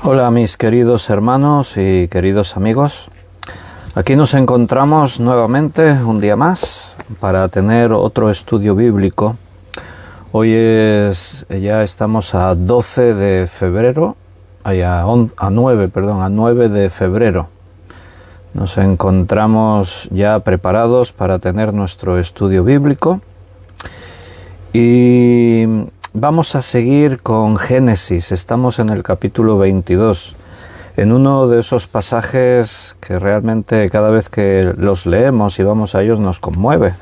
Hola mis queridos hermanos y queridos amigos, aquí nos encontramos nuevamente un día más para tener otro estudio bíblico. Ya estamos a 12 de febrero, a 9 de febrero. Nos encontramos ya preparados para tener nuestro estudio bíblico y vamos a seguir con Génesis. Estamos en el capítulo 22, en uno de esos pasajes que realmente cada vez que los leemos y vamos a ellos nos conmueve.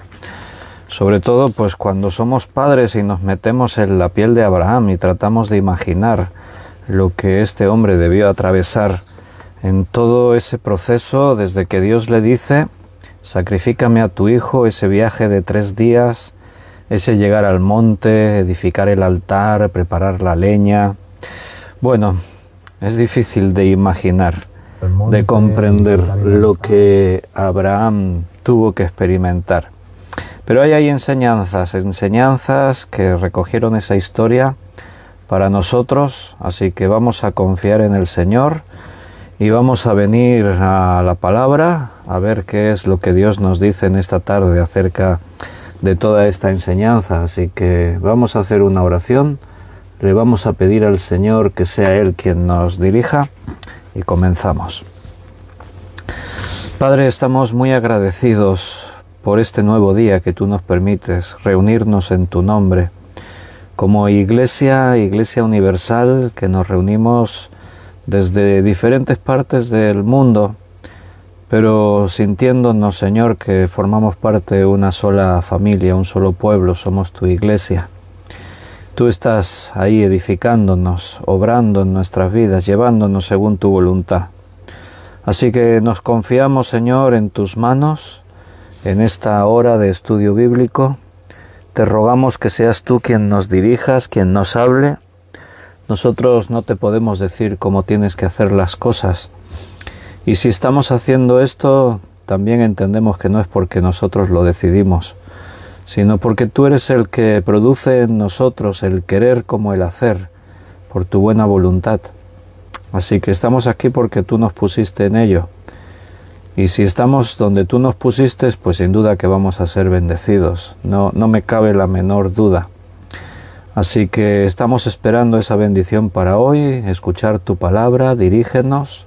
Sobre todo pues cuando somos padres y nos metemos en la piel de Abraham y tratamos de imaginar lo que este hombre debió atravesar en todo ese proceso desde que Dios le dice: sacrifícame a tu hijo, ese viaje de 3 días, ese llegar al monte, edificar el altar, preparar la leña. Bueno, es difícil de imaginar, de comprender lo que Abraham tuvo que experimentar. Pero ahí hay enseñanzas que recogieron esa historia para nosotros, así que vamos a confiar en el Señor y vamos a venir a la palabra a ver qué es lo que Dios nos dice en esta tarde acerca de toda esta enseñanza. Así que vamos a hacer una oración, le vamos a pedir al Señor que sea Él quien nos dirija y comenzamos. Padre, estamos muy agradecidos por este nuevo día que tú nos permites reunirnos en tu nombre. Como Iglesia Universal, que nos reunimos desde diferentes partes del mundo, pero sintiéndonos, Señor, que formamos parte de una sola familia, un solo pueblo, somos tu Iglesia. Tú estás ahí edificándonos, obrando en nuestras vidas, llevándonos según tu voluntad. Así que nos confiamos, Señor, en tus manos, en esta hora de estudio bíblico. Te rogamos que seas tú quien nos dirijas, quien nos hable. Nosotros no te podemos decir cómo tienes que hacer las cosas. Y si estamos haciendo esto, también entendemos que no es porque nosotros lo decidimos, sino porque tú eres el que produce en nosotros el querer como el hacer, por tu buena voluntad. Así que estamos aquí porque tú nos pusiste en ello. Y si estamos donde tú nos pusiste, pues sin duda que vamos a ser bendecidos. No me cabe la menor duda. Así que estamos esperando esa bendición para hoy, escuchar tu palabra, dirígenos.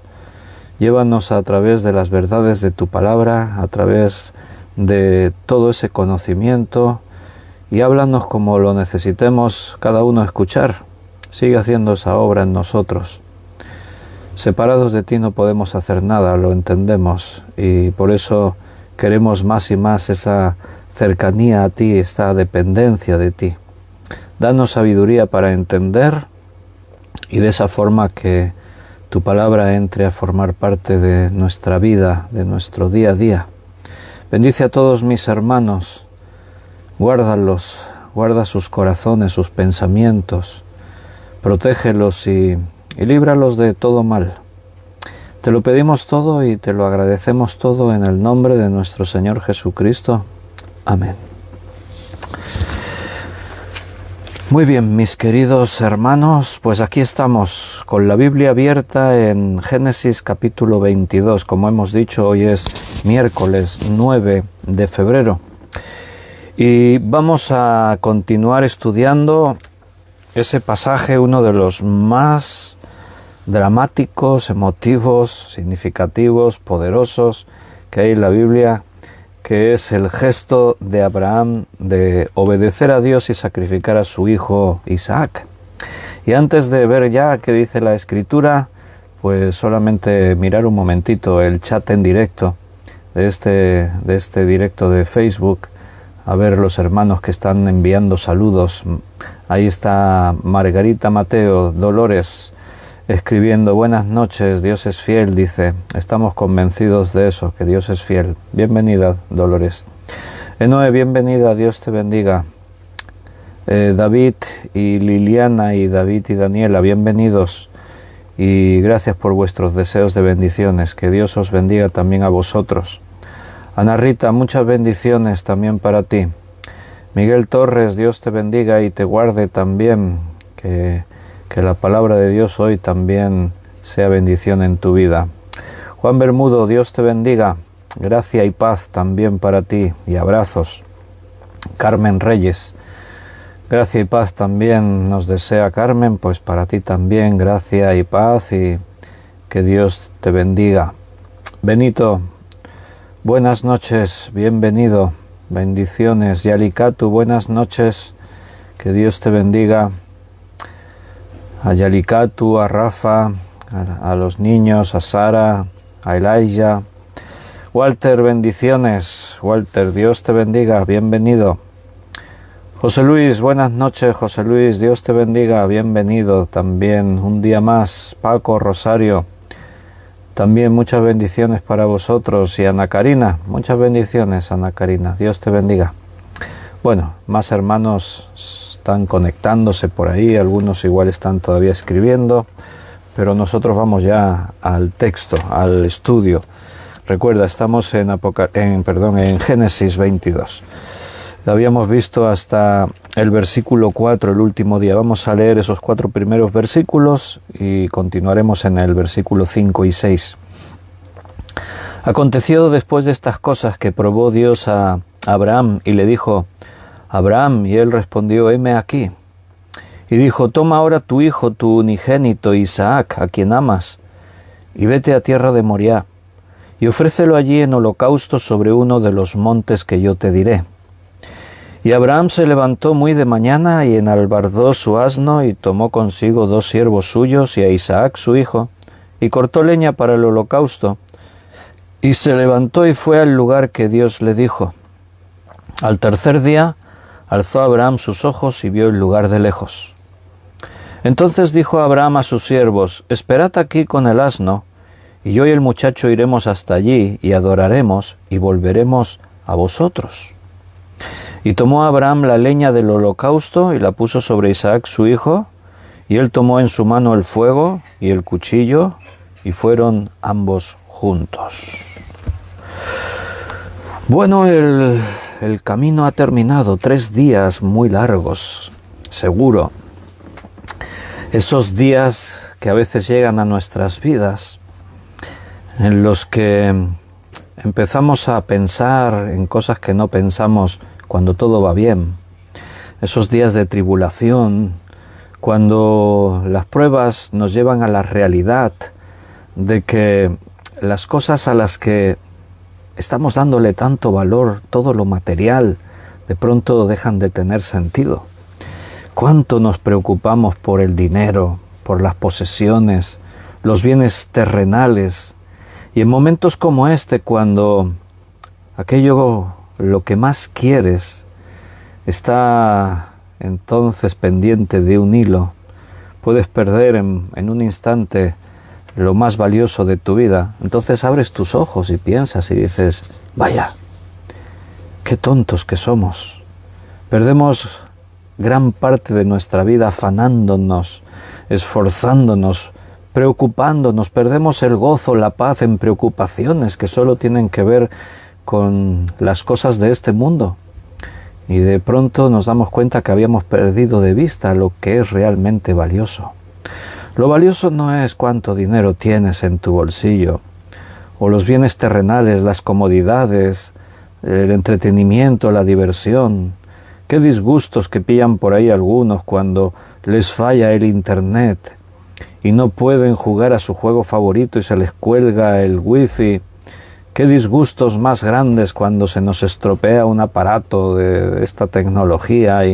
Llévanos a través de las verdades de tu palabra, a través de todo ese conocimiento y háblanos como lo necesitemos cada uno escuchar. Sigue haciendo esa obra en nosotros. Separados de ti no podemos hacer nada, lo entendemos, y por eso queremos más y más esa cercanía a ti, esta dependencia de ti. Danos sabiduría para entender y de esa forma que tu palabra entre a formar parte de nuestra vida, de nuestro día a día. Bendice a todos mis hermanos, guárdalos, guarda sus corazones, sus pensamientos, protégelos y líbralos de todo mal. Te lo pedimos todo y te lo agradecemos todo en el nombre de nuestro Señor Jesucristo. Amén. Muy bien, mis queridos hermanos, pues aquí estamos con la Biblia abierta en Génesis capítulo 22. Como hemos dicho, hoy es miércoles 9 de febrero. Y vamos a continuar estudiando ese pasaje, uno de los más dramáticos, emotivos, significativos, poderosos que hay en la Biblia, que es el gesto de Abraham de obedecer a Dios y sacrificar a su hijo Isaac. Y antes de ver ya qué dice la Escritura, pues solamente mirar un momentito el chat en directo de este directo de Facebook, a ver los hermanos que están enviando saludos. Ahí está Margarita Mateo Dolores escribiendo: buenas noches, Dios es fiel, dice. Estamos convencidos de eso, que Dios es fiel. Bienvenida, Dolores. Enoe, bienvenida, Dios te bendiga. David y Liliana y David y Daniela, bienvenidos. Y gracias por vuestros deseos de bendiciones. Que Dios os bendiga también a vosotros. Ana Rita, muchas bendiciones también para ti. Miguel Torres, Dios te bendiga y te guarde también. Que la palabra de Dios hoy también sea bendición en tu vida. Juan Bermudo, Dios te bendiga. Gracia y paz también para ti y abrazos. Carmen Reyes, gracia y paz también nos desea Carmen, pues para ti también gracia y paz y que Dios te bendiga. Benito, buenas noches, bienvenido, bendiciones. Yalicatu, buenas noches, que Dios te bendiga. A Yalicatu, a Rafa, a los niños, a Sara, a Elijah. Walter, bendiciones. Walter, Dios te bendiga, bienvenido. José Luis, buenas noches, José Luis, Dios te bendiga, bienvenido también un día más. Paco, Rosario, también muchas bendiciones para vosotros. Y Ana Karina, muchas bendiciones, Ana Karina, Dios te bendiga. Bueno, más hermanos están conectándose por ahí, algunos igual están todavía escribiendo, pero nosotros vamos ya al texto, al estudio. Recuerda, estamos en Génesis 22. Habíamos visto hasta el versículo 4 el último día. Vamos a leer esos 4 primeros versículos y continuaremos en el versículo 5 y 6. Aconteció después de estas cosas que probó Dios a Abraham y le dijo: Abraham, y él respondió: heme aquí. Y dijo: toma ahora tu hijo, tu unigénito Isaac, a quien amas, y vete a tierra de Moriah, y ofrécelo allí en holocausto sobre uno de los montes que yo te diré. Y Abraham se levantó muy de mañana y enalbardó su asno y tomó consigo 2 siervos suyos y a Isaac su hijo, y cortó leña para el holocausto, y se levantó y fue al lugar que Dios le dijo. Al tercer día alzó Abraham sus ojos y vio el lugar de lejos. Entonces dijo Abraham a sus siervos: esperad aquí con el asno, y yo y el muchacho iremos hasta allí y adoraremos y volveremos a vosotros. Y tomó Abraham la leña del holocausto y la puso sobre Isaac su hijo, y él tomó en su mano el fuego y el cuchillo, y fueron ambos juntos. Bueno, el camino ha terminado, 3 días muy largos, seguro. Esos días que a veces llegan a nuestras vidas, en los que empezamos a pensar en cosas que no pensamos cuando todo va bien. Esos días de tribulación, cuando las pruebas nos llevan a la realidad de que las cosas a las que estamos dándole tanto valor, todo lo material, de pronto dejan de tener sentido. ¿Cuánto nos preocupamos por el dinero, por las posesiones, los bienes terrenales? Y en momentos como este, cuando aquello, lo que más quieres, está entonces pendiente de un hilo, puedes perder en un instante lo más valioso de tu vida. Entonces abres tus ojos y piensas y dices: vaya, qué tontos que somos. Perdemos gran parte de nuestra vida afanándonos, esforzándonos, preocupándonos. Perdemos el gozo, la paz en preocupaciones que solo tienen que ver con las cosas de este mundo. Y de pronto nos damos cuenta que habíamos perdido de vista lo que es realmente valioso. Lo valioso no es cuánto dinero tienes en tu bolsillo, o los bienes terrenales, las comodidades, el entretenimiento, la diversión. Qué disgustos que pillan por ahí algunos cuando les falla el internet y no pueden jugar a su juego favorito y se les cuelga el wifi. Qué disgustos más grandes cuando se nos estropea un aparato de esta tecnología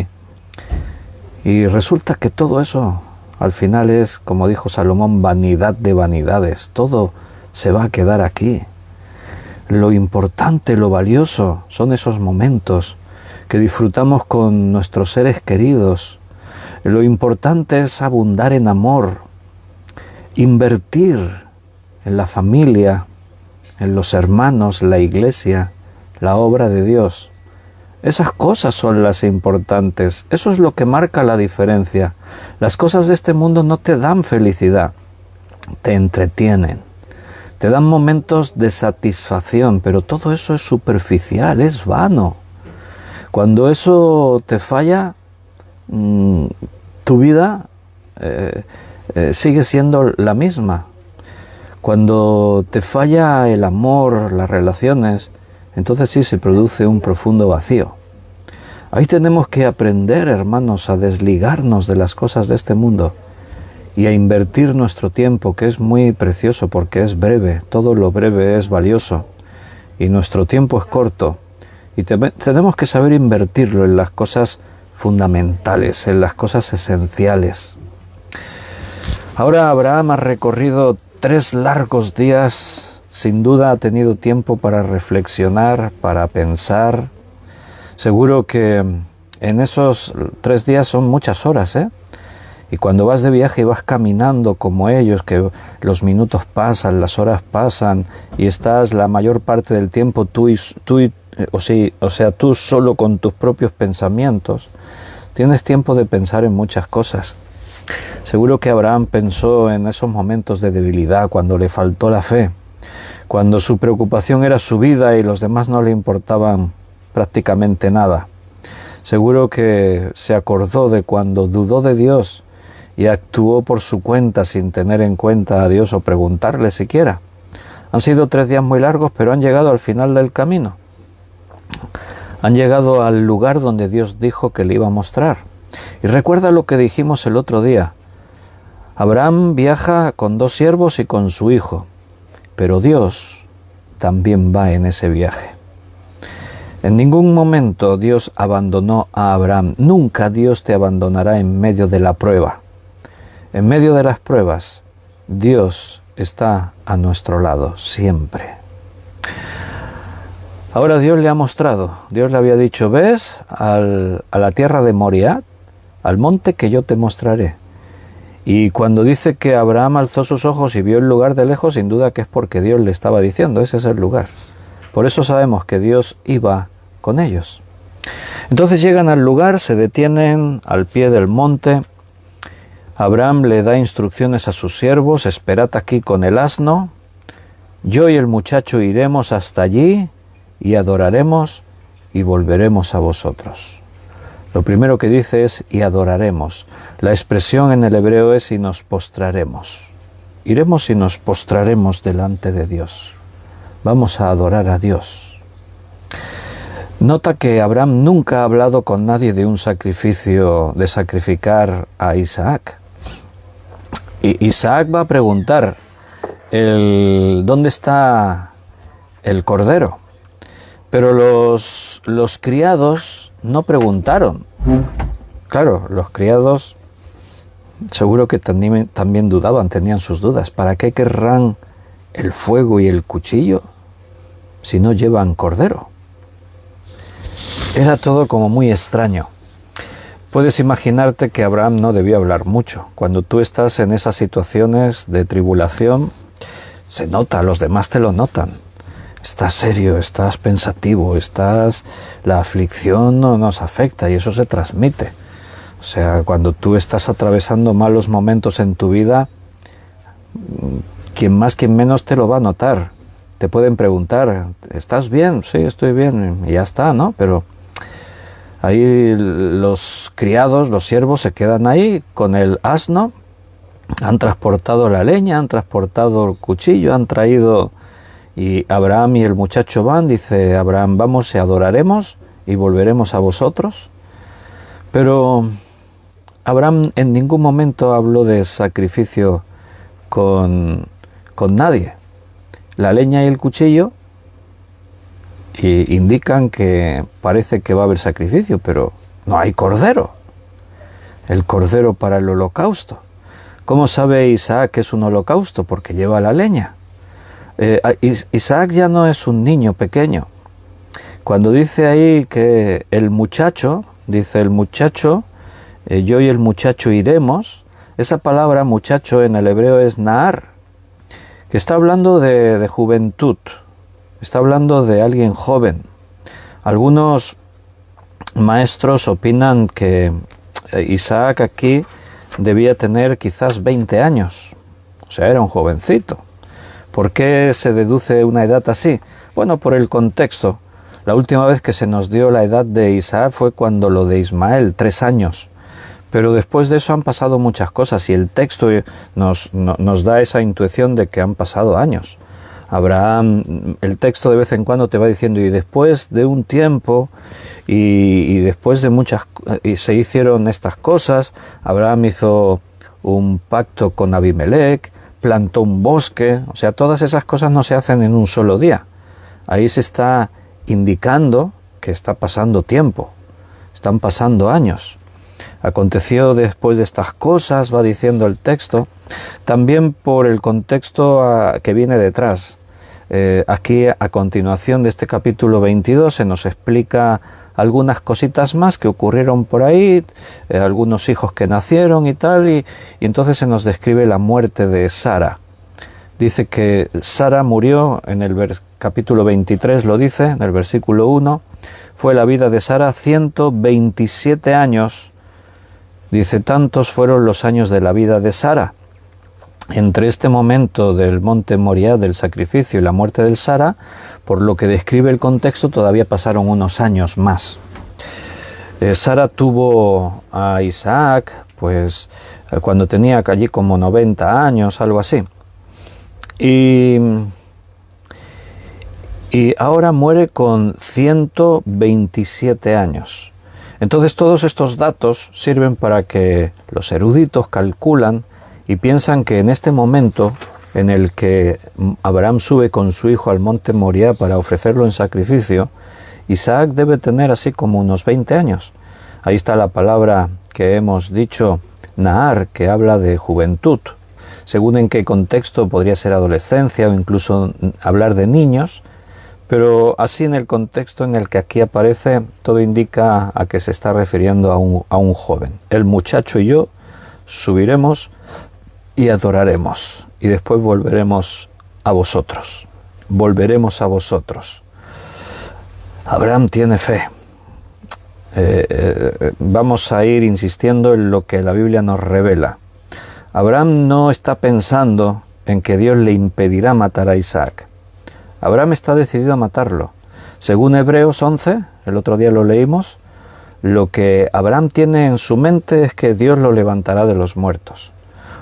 y resulta que todo eso al final es, como dijo Salomón, vanidad de vanidades. Todo se va a quedar aquí. Lo importante, lo valioso son esos momentos que disfrutamos con nuestros seres queridos. Lo importante es abundar en amor, invertir en la familia, en los hermanos, la iglesia, la obra de Dios. Esas cosas son las importantes. Eso es lo que marca la diferencia. Las cosas de este mundo no te dan felicidad, te entretienen, te dan momentos de satisfacción, pero todo eso es superficial, es vano. Cuando eso te falla, tu vida sigue siendo la misma. Cuando te falla el amor, las relaciones, entonces sí se produce un profundo vacío. Ahí tenemos que aprender, hermanos, a desligarnos de las cosas de este mundo y a invertir nuestro tiempo, que es muy precioso porque es breve, todo lo breve es valioso y nuestro tiempo es corto. Y tenemos que saber invertirlo en las cosas fundamentales, en las cosas esenciales. Ahora Abraham ha recorrido 3 largos días, sin duda ha tenido tiempo para reflexionar, para pensar. Seguro que en esos 3 días son muchas horas, ¿eh? Y cuando vas de viaje y vas caminando como ellos, que los minutos pasan, las horas pasan, y estás la mayor parte del tiempo tú solo con tus propios pensamientos, tienes tiempo de pensar en muchas cosas. Seguro que Abraham pensó en esos momentos de debilidad, cuando le faltó la fe, cuando su preocupación era su vida y los demás no le importaban prácticamente nada. Seguro que se acordó de cuando dudó de Dios y actuó por su cuenta sin tener en cuenta a Dios o preguntarle siquiera. Han sido 3 días muy largos, pero han llegado al final del camino. Han llegado al lugar donde Dios dijo que le iba a mostrar. Y recuerda lo que dijimos el otro día. Abraham viaja con 2 siervos y con su hijo, pero Dios también va en ese viaje. En ningún momento Dios abandonó a Abraham. Nunca Dios te abandonará en medio de la prueba. En medio de las pruebas, Dios está a nuestro lado, siempre. Ahora Dios le ha mostrado, Dios le había dicho, ves a la tierra de Moriah, al monte que yo te mostraré. Y cuando dice que Abraham alzó sus ojos y vio el lugar de lejos, sin duda que es porque Dios le estaba diciendo, ese es el lugar. Por eso sabemos que Dios iba con ellos. Entonces llegan al lugar, se detienen al pie del monte. Abraham le da instrucciones a sus siervos, esperad aquí con el asno, yo y el muchacho iremos hasta allí y adoraremos y volveremos a vosotros. Lo primero que dice es y adoraremos. La expresión en el hebreo es y nos postraremos. Iremos y nos postraremos delante de Dios. Vamos a adorar a Dios. Nota que Abraham nunca ha hablado con nadie de un sacrificio, de sacrificar a Isaac. Y Isaac va a preguntar, ¿dónde está el cordero? Pero los criados no preguntaron. Claro, los criados seguro que también dudaban, tenían sus dudas. ¿Para qué querrán el fuego y el cuchillo si no llevan cordero? Era todo como muy extraño. Puedes imaginarte que Abraham no debió hablar mucho. Cuando tú estás en esas situaciones de tribulación, se nota, los demás te lo notan. Estás serio, estás pensativo, la aflicción no nos afecta y eso se transmite. O sea, cuando tú estás atravesando malos momentos en tu vida, quien más, quien menos te lo va a notar. Te pueden preguntar, ¿estás bien? Sí, estoy bien, y ya está, ¿no? Pero ahí los criados, los siervos se quedan ahí con el asno, han transportado la leña, han transportado el cuchillo, han traído... Y Abraham y el muchacho van, dice Abraham, vamos y adoraremos y volveremos a vosotros. Pero Abraham en ningún momento habló de sacrificio con nadie. La leña y el cuchillo indican que parece que va a haber sacrificio, pero no hay cordero. El cordero para el holocausto. ¿Cómo sabe Isaac que es un holocausto? Porque lleva la leña. Isaac ya no es un niño pequeño. Cuando dice ahí que el muchacho, dice el muchacho, yo y el muchacho iremos, esa palabra muchacho en el hebreo es Nahar, que está hablando de juventud, está hablando de alguien joven. Algunos maestros opinan que Isaac aquí debía tener quizás 20 años, o sea, era un jovencito. ¿Por qué se deduce una edad así? Bueno, por el contexto. La última vez que se nos dio la edad de Isaac fue cuando lo de Ismael, 3 años. Pero después de eso han pasado muchas cosas y el texto nos da esa intuición de que han pasado años. Abraham, el texto de vez en cuando te va diciendo, y después de un tiempo, y después de y se hicieron estas cosas, Abraham hizo un pacto con Abimelech, plantó un bosque, o sea, todas esas cosas no se hacen en un solo día. Ahí se está indicando que está pasando tiempo, están pasando años. Aconteció después de estas cosas, va diciendo el texto, también por el contexto que viene detrás. Aquí a continuación de este capítulo 22 se nos explica algunas cositas más que ocurrieron por ahí, algunos hijos que nacieron y tal, y entonces se nos describe la muerte de Sara. Dice que Sara murió, en el capítulo 23 lo dice, en el versículo 1, fue la vida de Sara 127 años. Dice, tantos fueron los años de la vida de Sara. Entre este momento del monte Moriah, del sacrificio y la muerte de Sara, por lo que describe el contexto, todavía pasaron unos años más. Sara tuvo a Isaac, pues cuando tenía allí como 90 años, algo así. Y ahora muere con 127 años. Entonces todos estos datos sirven para que los eruditos calculan y piensan que en este momento en el que Abraham sube con su hijo al monte Moriah para ofrecerlo en sacrificio, Isaac debe tener así como unos 20 años. Ahí está la palabra que hemos dicho, Nahar, que habla de juventud. Según en qué contexto podría ser adolescencia o incluso hablar de niños, pero así en el contexto en el que aquí aparece, todo indica a que se está refiriendo a un joven. El muchacho y yo subiremos y adoraremos, y después volveremos a vosotros. Volveremos a vosotros. Abraham tiene fe. Vamos a ir insistiendo en lo que la Biblia nos revela. Abraham no está pensando en que Dios le impedirá matar a Isaac. Abraham está decidido a matarlo. Según Hebreos 11, el otro día lo leímos, lo que Abraham tiene en su mente es que Dios lo levantará de los muertos.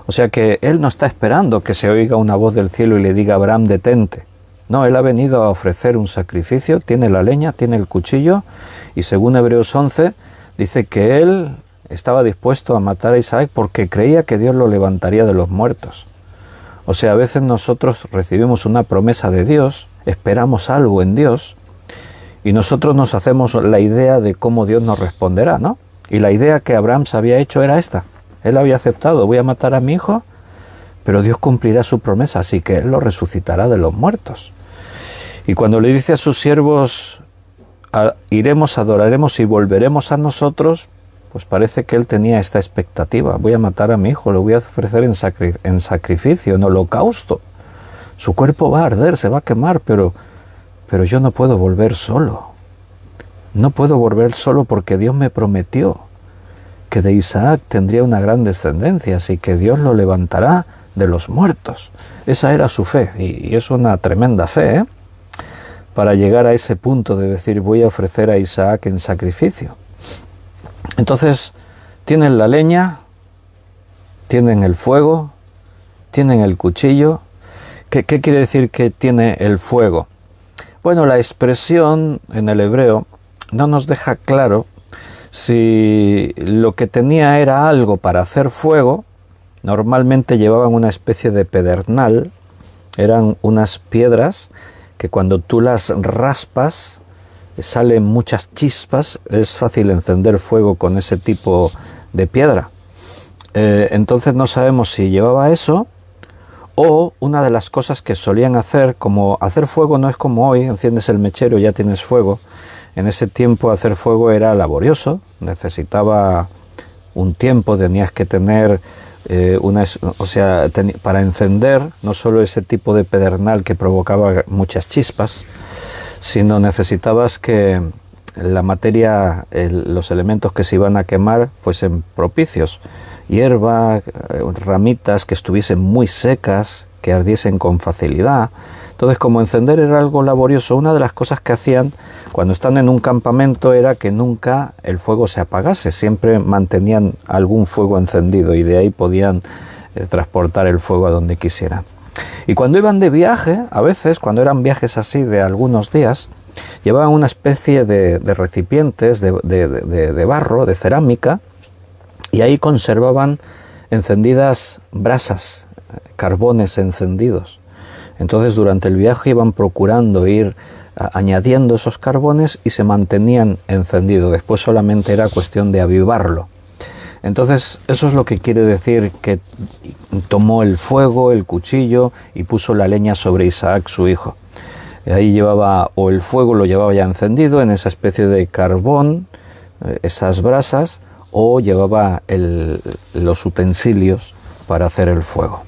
O sea que él no está esperando que se oiga una voz del cielo y le diga, Abraham, detente. No, él ha venido a ofrecer un sacrificio, tiene la leña, tiene el cuchillo, y según Hebreos 11, dice que él estaba dispuesto a matar a Isaac porque creía que Dios lo levantaría de los muertos. O sea, a veces nosotros recibimos una promesa de Dios, esperamos algo en Dios, y nosotros nos hacemos la idea de cómo Dios nos responderá, ¿no? Y la idea que Abraham se había hecho era esta. Él había aceptado, voy a matar a mi hijo, pero Dios cumplirá su promesa, así que Él lo resucitará de los muertos. Y cuando le dice a sus siervos, iremos, adoraremos y volveremos a nosotros, pues parece que él tenía esta expectativa. Voy a matar a mi hijo, lo voy a ofrecer en sacrificio, en holocausto. Su cuerpo va a arder, se va a quemar, pero yo no puedo volver solo. No puedo volver solo porque Dios me prometió que de Isaac tendría una gran descendencia, así que Dios lo levantará de los muertos. Esa era su fe, y es una tremenda fe, para llegar a ese punto de decir, voy a ofrecer a Isaac en sacrificio. Entonces, tienen la leña, tienen el fuego, tienen el cuchillo. ¿Qué quiere decir que tiene el fuego? Bueno, la expresión en el hebreo no nos deja claro si lo que tenía era algo para hacer fuego. Normalmente llevaban una especie de pedernal, eran unas piedras que cuando tú las raspas salen muchas chispas, es fácil encender fuego con ese tipo de piedra. Entonces no sabemos si llevaba eso o una de las cosas que solían hacer, como hacer fuego no es como hoy, enciendes el mechero y ya tienes fuego. En ese tiempo hacer fuego era laborioso, necesitaba un tiempo, tenías que tener para encender no solo ese tipo de pedernal que provocaba muchas chispas, sino necesitabas que la materia, los elementos que se iban a quemar fuesen propicios. Hierba, ramitas que estuviesen muy secas, que ardiesen con facilidad. Entonces, como encender era algo laborioso, una de las cosas que hacían cuando están en un campamento era que nunca el fuego se apagase, siempre mantenían algún fuego encendido y de ahí podían transportar el fuego a donde quisieran. Y cuando iban de viaje, a veces, cuando eran viajes así de algunos días, llevaban una especie de recipientes de barro, de cerámica, y ahí conservaban encendidas brasas, carbones encendidos. Entonces durante el viaje iban procurando ir añadiendo esos carbones y se mantenían encendidos. Después solamente era cuestión de avivarlo. Entonces eso es lo que quiere decir que tomó el fuego, el cuchillo y puso la leña sobre Isaac su hijo. Ahí llevaba, o el fuego lo llevaba ya encendido en esa especie de carbón, esas brasas, o llevaba los utensilios para hacer el fuego.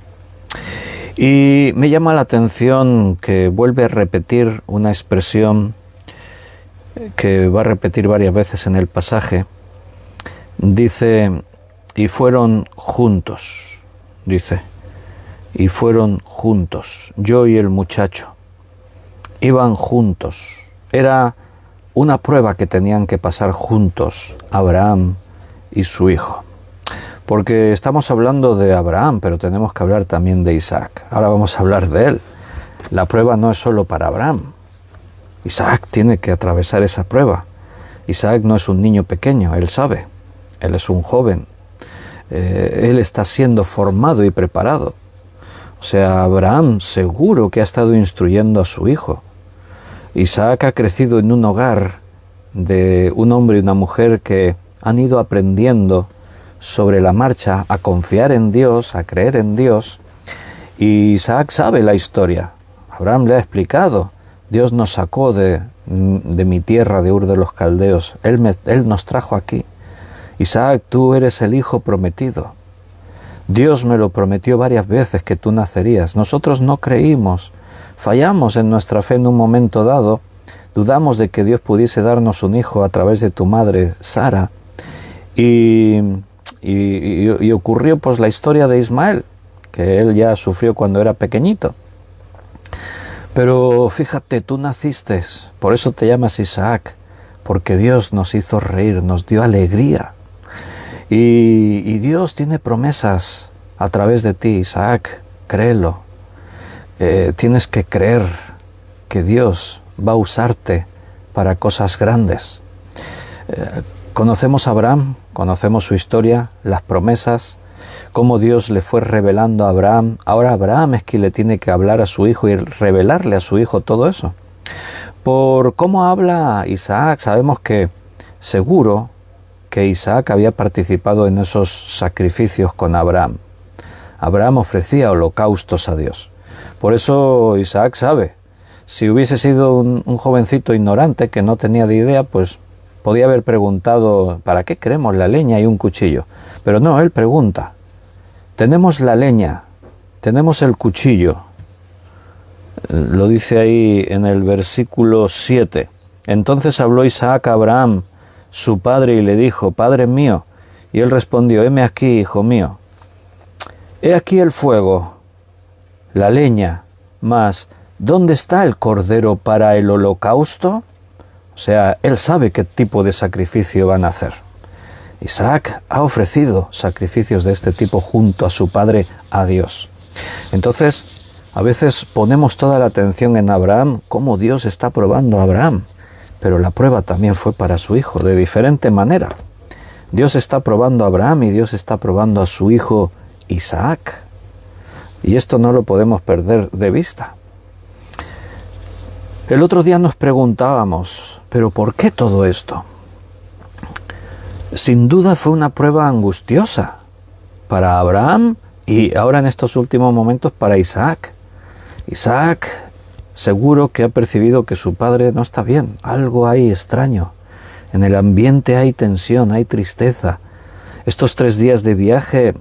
Y me llama la atención que vuelve a repetir una expresión que va a repetir varias veces en el pasaje. Dice, y fueron juntos, dice, y fueron juntos, yo y el muchacho, iban juntos. Era una prueba que tenían que pasar juntos Abraham y su hijo. Porque estamos hablando de Abraham, pero tenemos que hablar también de Isaac. Ahora vamos a hablar de él. La prueba no es solo para Abraham. Isaac tiene que atravesar esa prueba. Isaac no es un niño pequeño, él sabe. Él es un joven. Él está siendo formado y preparado. O sea, Abraham seguro que ha estado instruyendo a su hijo. Isaac ha crecido en un hogar de un hombre y una mujer que han ido aprendiendo sobre la marcha a confiar en Dios, a creer en Dios. Y Isaac sabe la historia. Abraham le ha explicado. Dios nos sacó de mi tierra, de Ur de los Caldeos. Él nos trajo aquí. Isaac, tú eres el hijo prometido. Dios me lo prometió varias veces que tú nacerías. Nosotros no creímos. Fallamos en nuestra fe en un momento dado. Dudamos de que Dios pudiese darnos un hijo a través de tu madre, Sara. Y ocurrió pues la historia de Ismael, que él ya sufrió cuando era pequeñito. Pero fíjate, tú naciste, por eso te llamas Isaac, porque Dios nos hizo reír, nos dio alegría. Y Dios tiene promesas a través de ti, Isaac, créelo. Tienes que creer que Dios va a usarte para cosas grandes. Conocemos a Abraham, conocemos su historia, las promesas, cómo Dios le fue revelando a Abraham. Ahora Abraham es quien le tiene que hablar a su hijo y revelarle a su hijo todo eso. Por cómo habla Isaac, sabemos que seguro que Isaac había participado en esos sacrificios con Abraham. Abraham ofrecía holocaustos a Dios. Por eso Isaac sabe. Si hubiese sido un jovencito ignorante que no tenía de idea, pues podía haber preguntado, ¿para qué queremos la leña y un cuchillo? Pero no, él pregunta, tenemos la leña, tenemos el cuchillo. Lo dice ahí en el versículo 7. Entonces habló Isaac a Abraham, su padre, y le dijo, Padre mío. Y él respondió, heme aquí, hijo mío. He aquí el fuego, la leña, mas ¿dónde está el cordero para el holocausto? O sea, él sabe qué tipo de sacrificio van a hacer. Isaac ha ofrecido sacrificios de este tipo junto a su padre, a Dios. Entonces, a veces ponemos toda la atención en Abraham, cómo Dios está probando a Abraham. Pero la prueba también fue para su hijo, de diferente manera. Dios está probando a Abraham y Dios está probando a su hijo Isaac. Y esto no lo podemos perder de vista. El otro día nos preguntábamos, ¿pero por qué todo esto? Sin duda fue una prueba angustiosa para Abraham y ahora en estos últimos momentos para Isaac. Isaac seguro que ha percibido que su padre no está bien, algo hay extraño. En el ambiente hay tensión, hay tristeza. Estos 3 días de viaje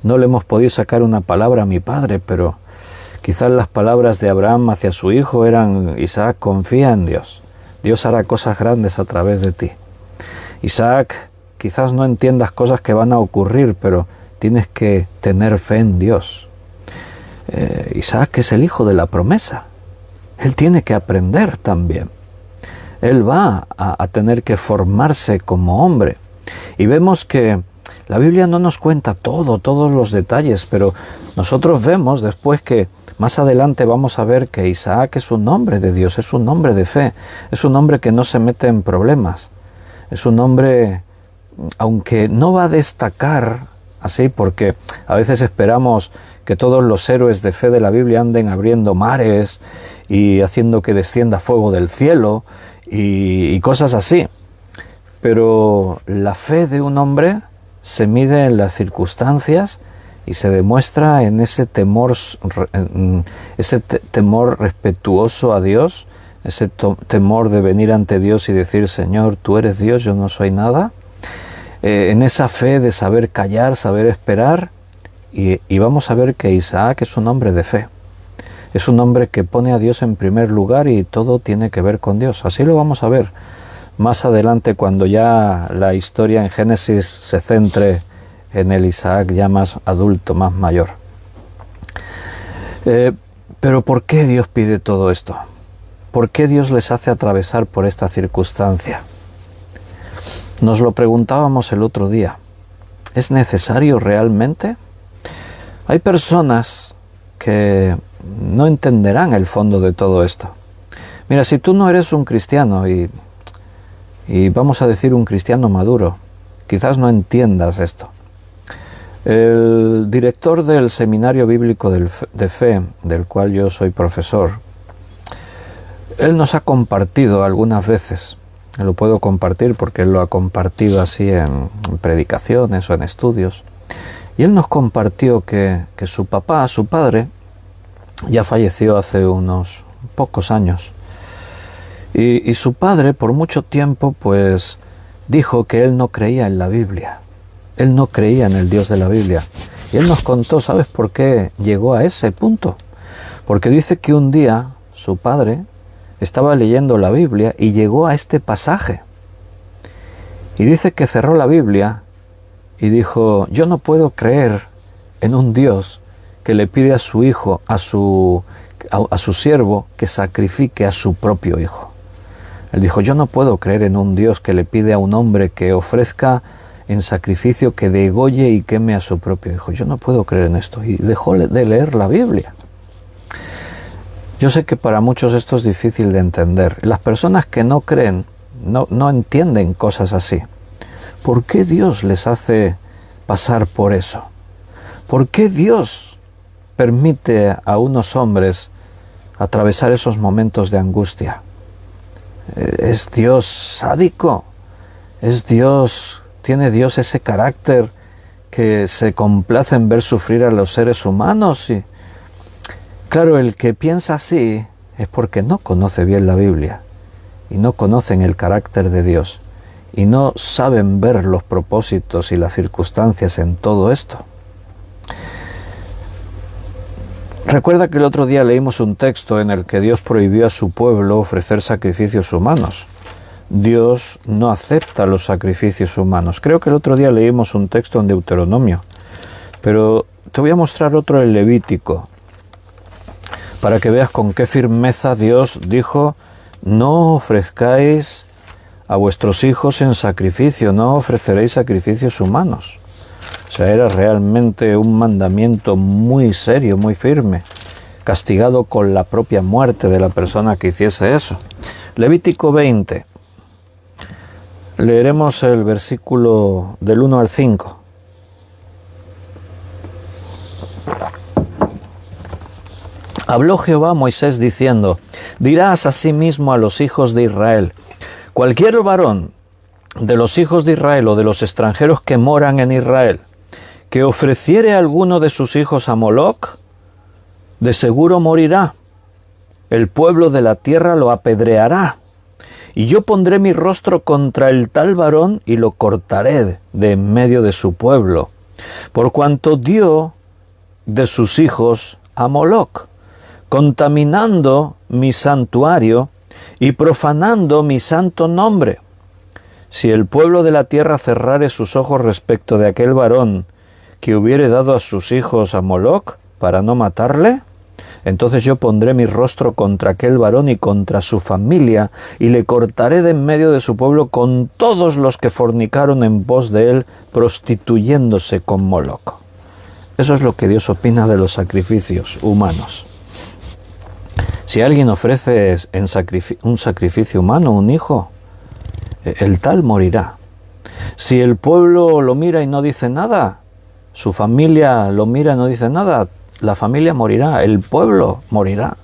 no le hemos podido sacar una palabra a mi padre, pero quizás las palabras de Abraham hacia su hijo eran, Isaac, confía en Dios. Dios hará cosas grandes a través de ti. Isaac, quizás no entiendas cosas que van a ocurrir, pero tienes que tener fe en Dios. Isaac es el hijo de la promesa. Él tiene que aprender también. Él va a tener que formarse como hombre. Y vemos que la Biblia no nos cuenta todos los detalles, pero nosotros vemos después que más adelante vamos a ver que Isaac es un hombre de Dios, es un hombre de fe, es un hombre que no se mete en problemas, es un hombre, aunque no va a destacar así, porque a veces esperamos que todos los héroes de fe de la Biblia anden abriendo mares y haciendo que descienda fuego del cielo y cosas así. Pero la fe de un hombre se mide en las circunstancias y se demuestra en ese temor respetuoso a Dios, ese temor de venir ante Dios y decir: Señor, tú eres Dios, yo no soy nada. En esa fe de saber callar, saber esperar, y vamos a ver que Isaac es un hombre de fe. Es un hombre que pone a Dios en primer lugar y todo tiene que ver con Dios. Así lo vamos a ver más adelante, cuando ya la historia en Génesis se centre en el Isaac ya más adulto, más mayor. Pero ¿por qué Dios pide todo esto? ¿Por qué Dios les hace atravesar por esta circunstancia? Nos lo preguntábamos el otro día. ¿Es necesario realmente? Hay personas que no entenderán el fondo de todo esto. Mira, si tú no eres un cristiano y vamos a decir un cristiano maduro, quizás no entiendas esto. El director del Seminario Bíblico de Fe, del cual yo soy profesor, él nos ha compartido algunas veces, lo puedo compartir porque él lo ha compartido así en predicaciones o en estudios, y él nos compartió que su papá, su padre, ya falleció hace unos pocos años. Y su padre por mucho tiempo pues dijo que él no creía en la Biblia. Él no creía en el Dios de la Biblia. Y él nos contó, ¿sabes por qué llegó a ese punto? Porque dice que un día su padre estaba leyendo la Biblia y llegó a este pasaje. Y dice que cerró la Biblia y dijo: yo no puedo creer en un Dios que le pide a su hijo, a su siervo, que sacrifique a su propio hijo. Él dijo: yo no puedo creer en un Dios que le pide a un hombre que ofrezca en sacrificio, que degolle y queme a su propio hijo. Yo no puedo creer en esto. Y dejó de leer la Biblia. Yo sé que para muchos esto es difícil de entender. Las personas que no creen, no entienden cosas así. ¿Por qué Dios les hace pasar por eso? ¿Por qué Dios permite a unos hombres atravesar esos momentos de angustia? ¿Es Dios sádico? ¿Tiene Dios ese carácter que se complace en ver sufrir a los seres humanos? Y claro, el que piensa así es porque no conoce bien la Biblia y no conocen el carácter de Dios y no saben ver los propósitos y las circunstancias en todo esto. Recuerda que el otro día leímos un texto en el que Dios prohibió a su pueblo ofrecer sacrificios humanos. Dios no acepta los sacrificios humanos. Creo que el otro día leímos un texto en Deuteronomio, pero te voy a mostrar otro en Levítico, para que veas con qué firmeza Dios dijo: no ofrezcáis a vuestros hijos en sacrificio, no ofreceréis sacrificios humanos. O sea, era realmente un mandamiento muy serio, muy firme, castigado con la propia muerte de la persona que hiciese eso. Levítico 20. Leeremos el versículo del 1 al 5. Habló Jehová a Moisés diciendo: dirás asimismo a los hijos de Israel: cualquier varón de los hijos de Israel o de los extranjeros que moran en Israel, que ofreciere a alguno de sus hijos a Moloc, de seguro morirá. El pueblo de la tierra lo apedreará. Y yo pondré mi rostro contra el tal varón y lo cortaré de en medio de su pueblo, por cuanto dio de sus hijos a Moloc, contaminando mi santuario y profanando mi santo nombre. Si el pueblo de la tierra cerrare sus ojos respecto de aquel varón que hubiere dado a sus hijos a Moloc, para no matarle? Entonces yo pondré mi rostro contra aquel varón y contra su familia, y le cortaré de en medio de su pueblo con todos los que fornicaron en pos de él, prostituyéndose con Moloc. Eso es lo que Dios opina de los sacrificios humanos. Si alguien ofrece un sacrificio humano, un hijo, el tal morirá. Si el pueblo lo mira y no dice nada, su familia lo mira y no dice nada, la familia morirá, el pueblo morirá.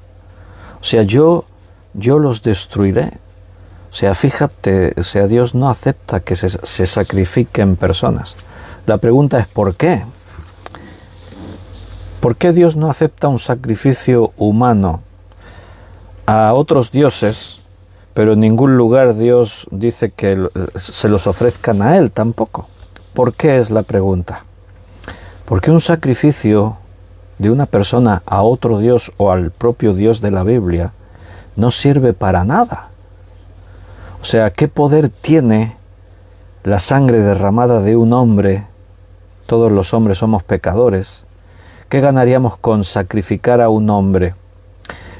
O sea, yo los destruiré. O sea, fíjate, o sea, Dios no acepta que se sacrifiquen personas. La pregunta es ¿por qué? ¿Por qué Dios no acepta un sacrificio humano a otros dioses, pero en ningún lugar Dios dice que se los ofrezcan a Él tampoco? ¿Por qué es la pregunta? Porque un sacrificio de una persona a otro Dios o al propio Dios de la Biblia no sirve para nada. O sea, ¿qué poder tiene la sangre derramada de un hombre? Todos los hombres somos pecadores. ¿Qué ganaríamos con sacrificar a un hombre?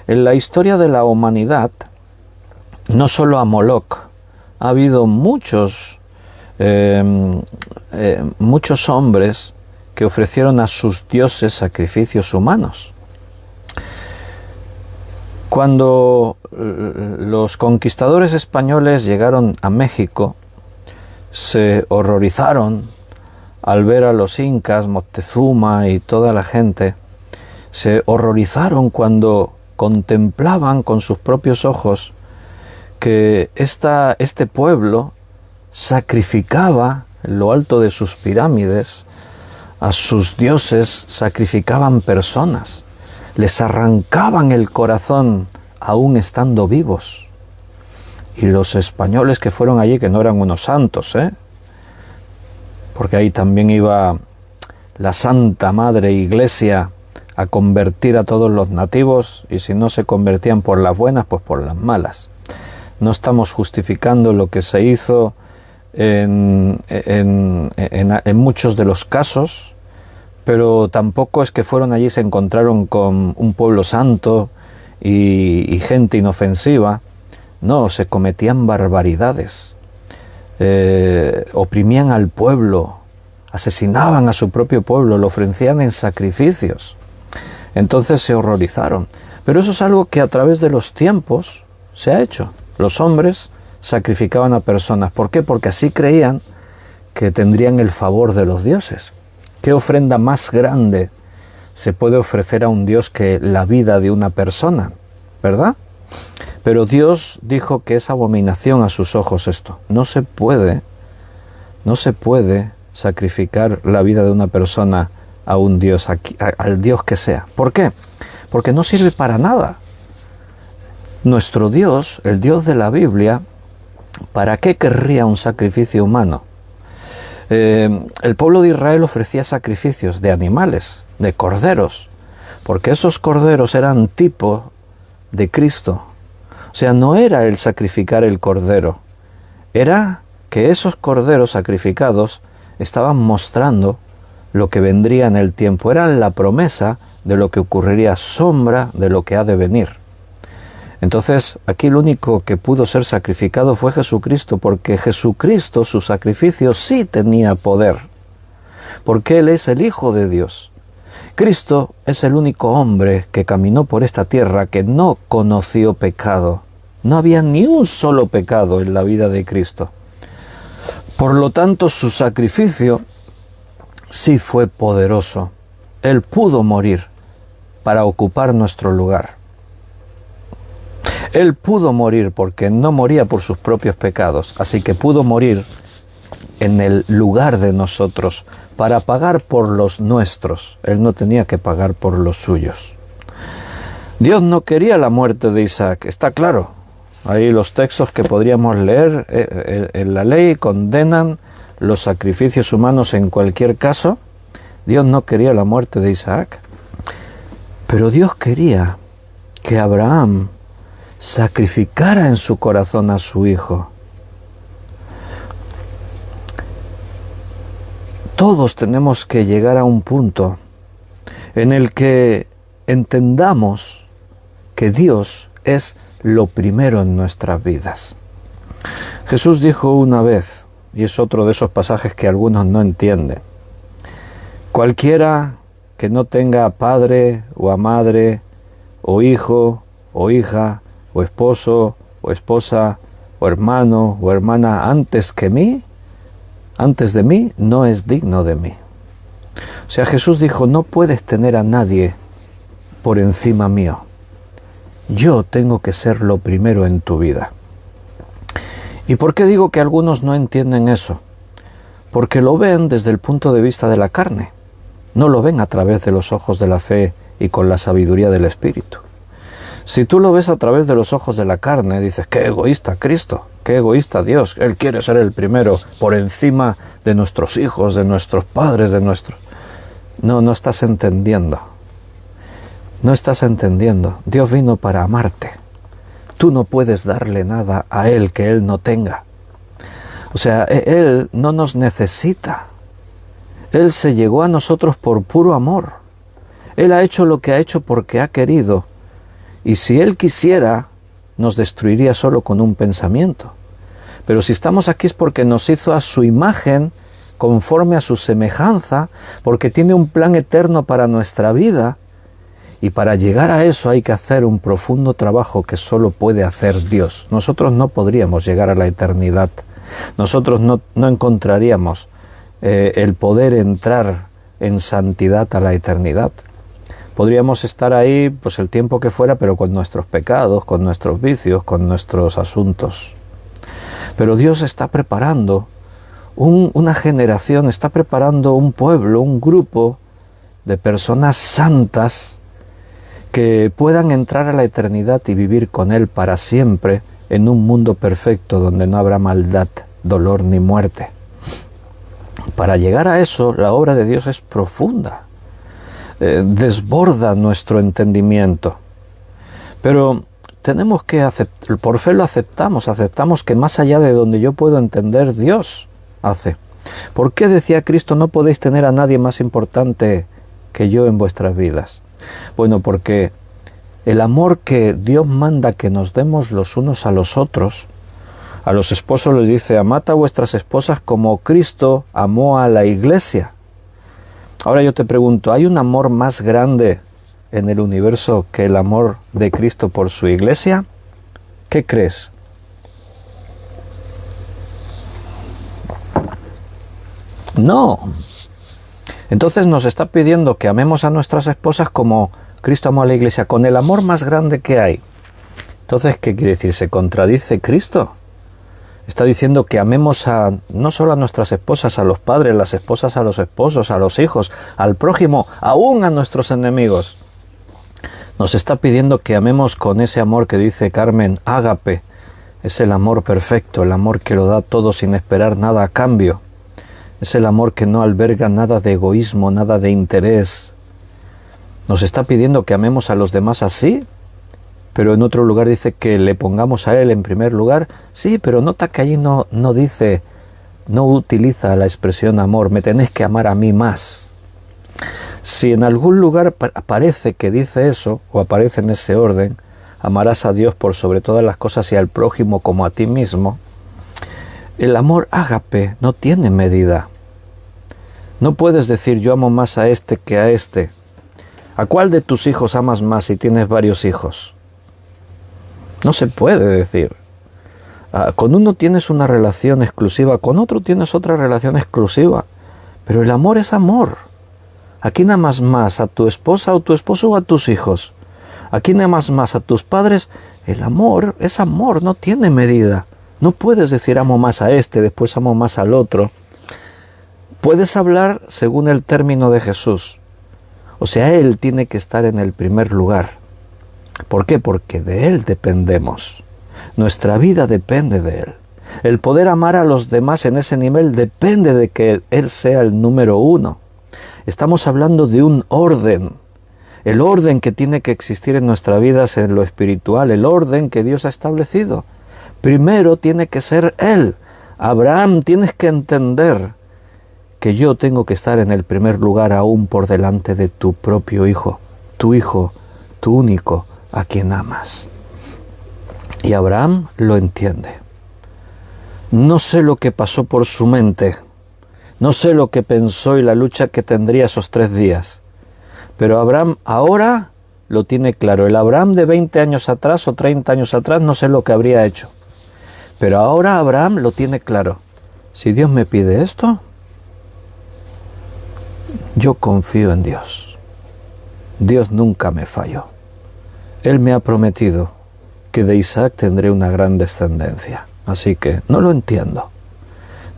En la historia de la humanidad, no solo a Moloc, ha habido muchos hombres que ofrecieron a sus dioses sacrificios humanos. Cuando los conquistadores españoles llegaron a México, se horrorizaron al ver a los incas, Moctezuma y toda la gente. Se horrorizaron cuando contemplaban con sus propios ojos que este pueblo sacrificaba en lo alto de sus pirámides a sus dioses, sacrificaban personas, les arrancaban el corazón aún estando vivos. Y los españoles que fueron allí, que no eran unos santos, porque ahí también iba la Santa Madre Iglesia a convertir a todos los nativos, y si no se convertían por las buenas, pues por las malas. No estamos justificando lo que se hizo en muchos de los casos, pero tampoco es que fueron allí y se encontraron con un pueblo santo y gente inofensiva. No, se cometían barbaridades, oprimían al pueblo, asesinaban a su propio pueblo, lo ofrecían en sacrificios. Entonces se horrorizaron. Pero eso es algo que a través de los tiempos se ha hecho. Los hombres sacrificaban a personas. ¿Por qué? Porque así creían que tendrían el favor de los dioses. ¿Qué ofrenda más grande se puede ofrecer a un Dios que la vida de una persona? ¿Verdad? Pero Dios dijo que es abominación a sus ojos esto. No se puede sacrificar la vida de una persona a un Dios, al Dios que sea. ¿Por qué? Porque no sirve para nada. Nuestro Dios, el Dios de la Biblia, ¿para qué querría un sacrificio humano? El pueblo de Israel ofrecía sacrificios de animales, de corderos, porque esos corderos eran tipo de Cristo. O sea, no era el sacrificar el cordero, era que esos corderos sacrificados estaban mostrando lo que vendría en el tiempo, eran la promesa de lo que ocurriría, sombra de lo que ha de venir. Entonces, aquí el único que pudo ser sacrificado fue Jesucristo, porque Jesucristo, su sacrificio, sí tenía poder, porque Él es el Hijo de Dios. Cristo es el único hombre que caminó por esta tierra que no conoció pecado. No había ni un solo pecado en la vida de Cristo. Por lo tanto, su sacrificio sí fue poderoso. Él pudo morir para ocupar nuestro lugar. Él pudo morir porque no moría por sus propios pecados, así que pudo morir en el lugar de nosotros para pagar por los nuestros. Él no tenía que pagar por los suyos. Dios no quería la muerte de Isaac, está claro. Ahí los textos que podríamos leer en la ley condenan los sacrificios humanos en cualquier caso. Dios no quería la muerte de Isaac, pero Dios quería que Abraham sacrificara en su corazón a su hijo. Todos tenemos que llegar a un punto en el que entendamos que Dios es lo primero en nuestras vidas. Jesús dijo una vez, y es otro de esos pasajes que algunos no entienden: cualquiera que no tenga padre o a madre, o hijo o hija, o esposo o esposa, o hermano o hermana antes de mí, no es digno de mí. O sea, Jesús dijo, no puedes tener a nadie por encima mío. Yo tengo que ser lo primero en tu vida. ¿Y por qué digo que algunos no entienden eso? Porque lo ven desde el punto de vista de la carne. No lo ven a través de los ojos de la fe y con la sabiduría del Espíritu. Si tú lo ves a través de los ojos de la carne, dices, qué egoísta Cristo, qué egoísta Dios. Él quiere ser el primero por encima de nuestros hijos, de nuestros padres, de nuestros... No estás entendiendo. No estás entendiendo. Dios vino para amarte. Tú no puedes darle nada a Él que Él no tenga. O sea, Él no nos necesita. Él se llegó a nosotros por puro amor. Él ha hecho lo que ha hecho porque ha querido. Y si Él quisiera, nos destruiría solo con un pensamiento. Pero si estamos aquí es porque nos hizo a su imagen, conforme a su semejanza, porque tiene un plan eterno para nuestra vida. Y para llegar a eso hay que hacer un profundo trabajo que solo puede hacer Dios. Nosotros no podríamos llegar a la eternidad. Nosotros no encontraríamos el poder entrar en santidad a la eternidad. Podríamos estar ahí pues el tiempo que fuera, pero con nuestros pecados, con nuestros vicios, con nuestros asuntos. Pero Dios está preparando una generación, está preparando un pueblo, un grupo de personas santas que puedan entrar a la eternidad y vivir con Él para siempre en un mundo perfecto donde no habrá maldad, dolor ni muerte. Para llegar a eso, la obra de Dios es profunda. Desborda nuestro entendimiento. Pero tenemos que aceptar, por fe lo aceptamos que más allá de donde yo puedo entender, Dios hace. ¿Por qué decía Cristo, no podéis tener a nadie más importante que yo en vuestras vidas? Bueno, porque el amor que Dios manda que nos demos los unos a los otros, a los esposos les dice, amad a vuestras esposas como Cristo amó a la iglesia. Ahora yo te pregunto, ¿hay un amor más grande en el universo que el amor de Cristo por su iglesia? ¿Qué crees? No. Entonces nos está pidiendo que amemos a nuestras esposas como Cristo amó a la iglesia, con el amor más grande que hay. Entonces, ¿qué quiere decir? ¿Se contradice Cristo? Está diciendo que amemos no solo a nuestras esposas, a los padres, las esposas a los esposos, a los hijos, al prójimo, aún a nuestros enemigos. Nos está pidiendo que amemos con ese amor que dice Carmen, ágape. Es el amor perfecto, el amor que lo da todo sin esperar nada a cambio. Es el amor que no alberga nada de egoísmo, nada de interés. Nos está pidiendo que amemos a los demás así, pero en otro lugar dice que le pongamos a Él en primer lugar. Sí, pero nota que allí no dice, no utiliza la expresión amor, me tenéis que amar a mí más. Si en algún lugar aparece que dice eso, o aparece en ese orden, amarás a Dios por sobre todas las cosas y al prójimo como a ti mismo, el amor ágape no tiene medida. No puedes decir yo amo más a este que a este. ¿A cuál de tus hijos amas más si tienes varios hijos? No se puede decir. Con uno tienes una relación exclusiva, con otro tienes otra relación exclusiva. Pero el amor es amor. ¿A quién amas más? ¿A tu esposa o tu esposo o a tus hijos? ¿A quién amas más? ¿A tus padres? El amor es amor, no tiene medida. No puedes decir amo más a este, después amo más al otro. Puedes hablar según el término de Jesús. O sea, Él tiene que estar en el primer lugar. ¿Por qué? Porque de Él dependemos. Nuestra vida depende de Él. El poder amar a los demás en ese nivel depende de que Él sea el número uno. Estamos hablando de un orden. El orden que tiene que existir en nuestra vida es en lo espiritual, el orden que Dios ha establecido. Primero tiene que ser Él. Abraham, tienes que entender que yo tengo que estar en el primer lugar aún por delante de tu propio hijo, tu único, a quien amas. Y Abraham lo entiende. No sé lo que pasó por su mente, no sé lo que pensó y la lucha que tendría esos 3 días, pero Abraham ahora lo tiene claro. El Abraham de 20 años atrás o 30 años atrás no sé lo que habría hecho, pero ahora Abraham lo tiene claro. Si Dios me pide esto, yo confío en Dios. Dios nunca me falló. Él me ha prometido que de Isaac tendré una gran descendencia. Así que no lo entiendo.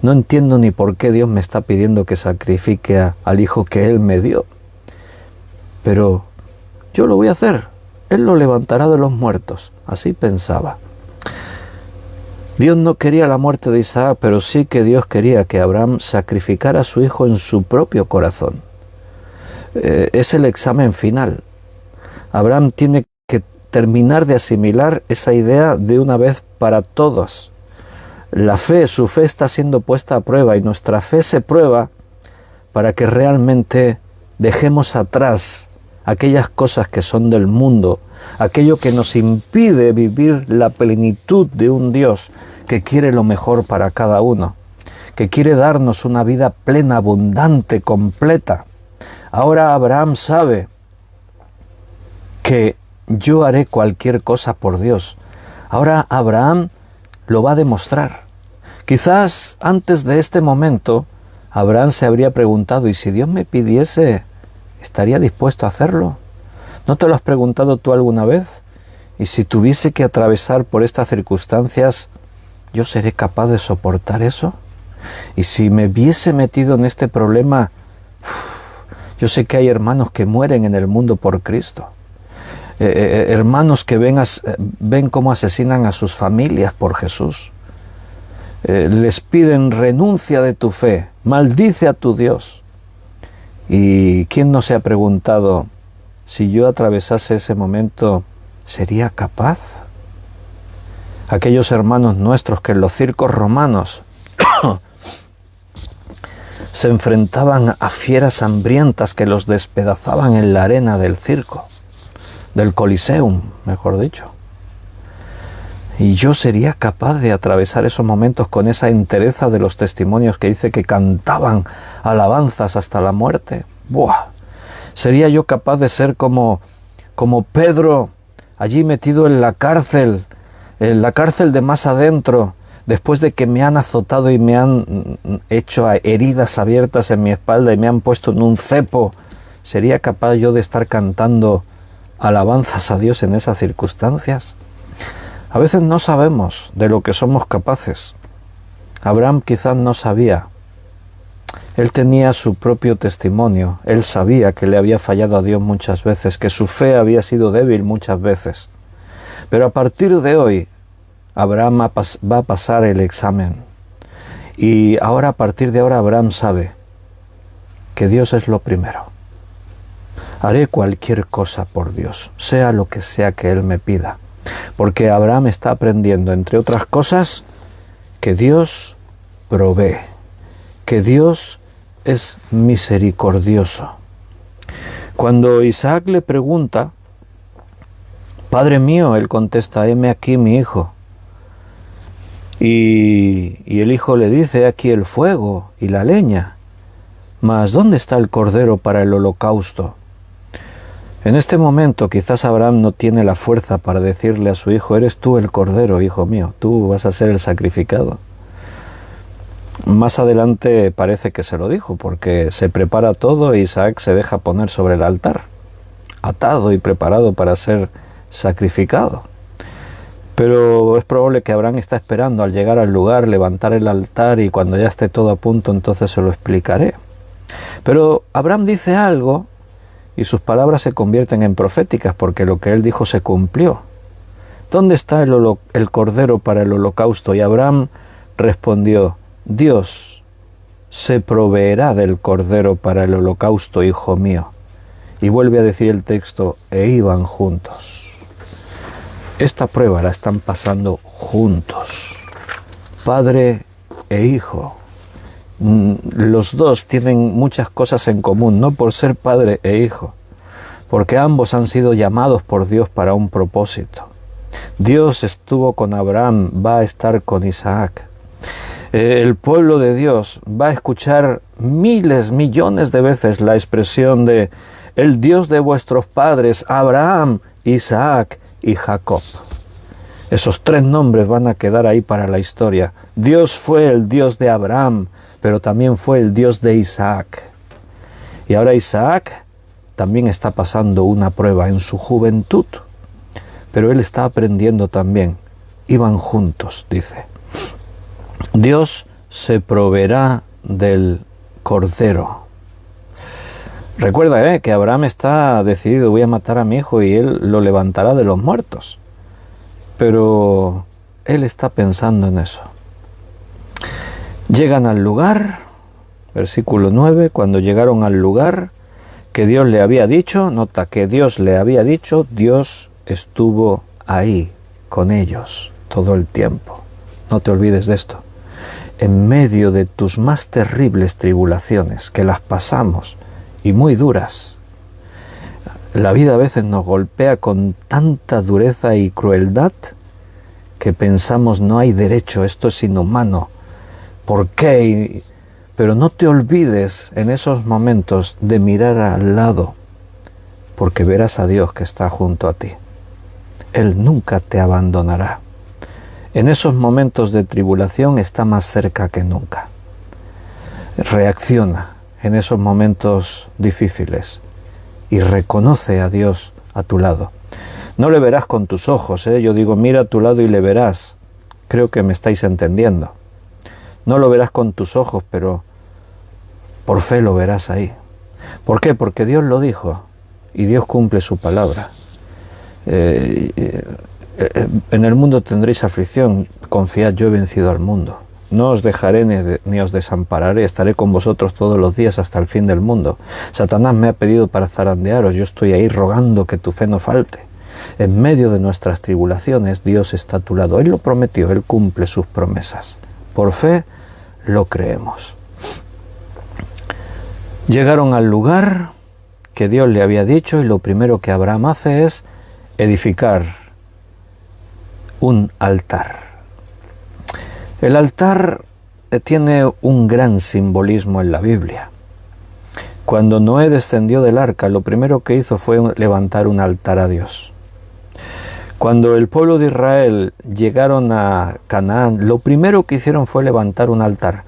No entiendo ni por qué Dios me está pidiendo que sacrifique al hijo que Él me dio. Pero yo lo voy a hacer. Él lo levantará de los muertos. Así pensaba. Dios no quería la muerte de Isaac, pero sí que Dios quería que Abraham sacrificara a su hijo en su propio corazón. Es el examen final. Abraham tiene que terminar de asimilar esa idea de una vez para todas. Su fe está siendo puesta a prueba y nuestra fe se prueba para que realmente dejemos atrás aquellas cosas que son del mundo, aquello que nos impide vivir la plenitud de un Dios que quiere lo mejor para cada uno, que quiere darnos una vida plena, abundante, completa. Ahora Abraham sabe que yo haré cualquier cosa por Dios. Ahora Abraham lo va a demostrar. Quizás antes de este momento, Abraham se habría preguntado, ¿y si Dios me pidiese, estaría dispuesto a hacerlo? ¿No te lo has preguntado tú alguna vez? ¿Y si tuviese que atravesar por estas circunstancias, yo seré capaz de soportar eso? ¿Y si me viese metido en este problema? Yo sé que hay hermanos que mueren en el mundo por Cristo. Hermanos que ven cómo asesinan a sus familias por Jesús. Les piden renuncia de tu fe, maldice a tu Dios. ¿Y quién no se ha preguntado, si yo atravesase ese momento, sería capaz? Aquellos hermanos nuestros que en los circos romanos se enfrentaban a fieras hambrientas que los despedazaban en la arena del circo, del Coliseum, mejor dicho. Y yo sería capaz de atravesar esos momentos con esa entereza de los testimonios que dice que cantaban alabanzas hasta la muerte. ¡Buah! ¿Sería yo capaz de ser como Pedro, allí metido en la cárcel de más adentro, después de que me han azotado y me han hecho heridas abiertas en mi espalda y me han puesto en un cepo? ¿Sería capaz yo de estar cantando alabanzas a Dios en esas circunstancias? A veces no sabemos de lo que somos capaces. Abraham quizás no sabía. Él tenía su propio testimonio. Él sabía que le había fallado a Dios muchas veces, que su fe había sido débil muchas veces. Pero a partir de hoy, Abraham va a pasar el examen. Y ahora, a partir de ahora, Abraham sabe que Dios es lo primero. Haré cualquier cosa por Dios, sea lo que sea que Él me pida. Porque Abraham está aprendiendo, entre otras cosas, que Dios provee, que Dios es misericordioso. Cuando Isaac le pregunta, Padre mío, él contesta, heme aquí mi hijo. Y el hijo le dice, aquí el fuego y la leña, mas ¿dónde está el cordero para el holocausto? En este momento quizás Abraham no tiene la fuerza para decirle a su hijo, eres tú el cordero, hijo mío, tú vas a ser el sacrificado. Más adelante parece que se lo dijo, porque se prepara todo y Isaac se deja poner sobre el altar, atado y preparado para ser sacrificado. Pero es probable que Abraham está esperando al llegar al lugar, levantar el altar y cuando ya esté todo a punto, entonces se lo explicaré. Pero Abraham dice algo y sus palabras se convierten en proféticas porque lo que él dijo se cumplió. ¿Dónde está el cordero para el holocausto? Y Abraham respondió, Dios se proveerá del cordero para el holocausto, hijo mío. Y vuelve a decir el texto, e iban juntos. Esta prueba la están pasando juntos, padre e hijo. Los dos tienen muchas cosas en común, no por ser padre e hijo, porque ambos han sido llamados por Dios para un propósito. Dios estuvo con Abraham, va a estar con Isaac. El pueblo de Dios va a escuchar miles, millones de veces la expresión de el Dios de vuestros padres, Abraham, Isaac y Jacob. Esos tres nombres van a quedar ahí para la historia. Dios fue el Dios de Abraham, pero también fue el Dios de Isaac. Y ahora Isaac también está pasando una prueba en su juventud, pero él está aprendiendo también. Iban juntos, dice. Dios se proveerá del cordero. Recuerda que Abraham está decidido, voy a matar a mi hijo y él lo levantará de los muertos. Pero él está pensando en eso. Llegan al lugar, versículo 9, cuando llegaron al lugar que Dios le había dicho, nota que Dios le había dicho, Dios estuvo ahí con ellos todo el tiempo. No te olvides de esto. En medio de tus más terribles tribulaciones, que las pasamos y muy duras, la vida a veces nos golpea con tanta dureza y crueldad que pensamos no hay derecho, esto es inhumano. ¿Por qué? Pero no te olvides en esos momentos de mirar al lado, porque verás a Dios que está junto a ti. Él nunca te abandonará. En esos momentos de tribulación está más cerca que nunca. Reacciona en esos momentos difíciles y reconoce a Dios a tu lado. No le verás con tus ojos, yo digo mira a tu lado y le verás. Creo que me estáis entendiendo. No lo verás con tus ojos, pero por fe lo verás ahí. ¿Por qué? Porque Dios lo dijo y Dios cumple su palabra. En el mundo tendréis aflicción, confiad, yo he vencido al mundo. No os dejaré ni os desampararé, estaré con vosotros todos los días hasta el fin del mundo. Satanás me ha pedido para zarandearos, yo estoy ahí rogando que tu fe no falte. En medio de nuestras tribulaciones, Dios está a tu lado. Él lo prometió, Él cumple sus promesas. Por fe lo creemos. Llegaron al lugar que Dios le había dicho y lo primero que Abraham hace es edificar un altar. El altar tiene un gran simbolismo en la Biblia. Cuando Noé descendió del arca, lo primero que hizo fue levantar un altar a Dios. Cuando el pueblo de Israel llegaron a Canaán, lo primero que hicieron fue levantar un altar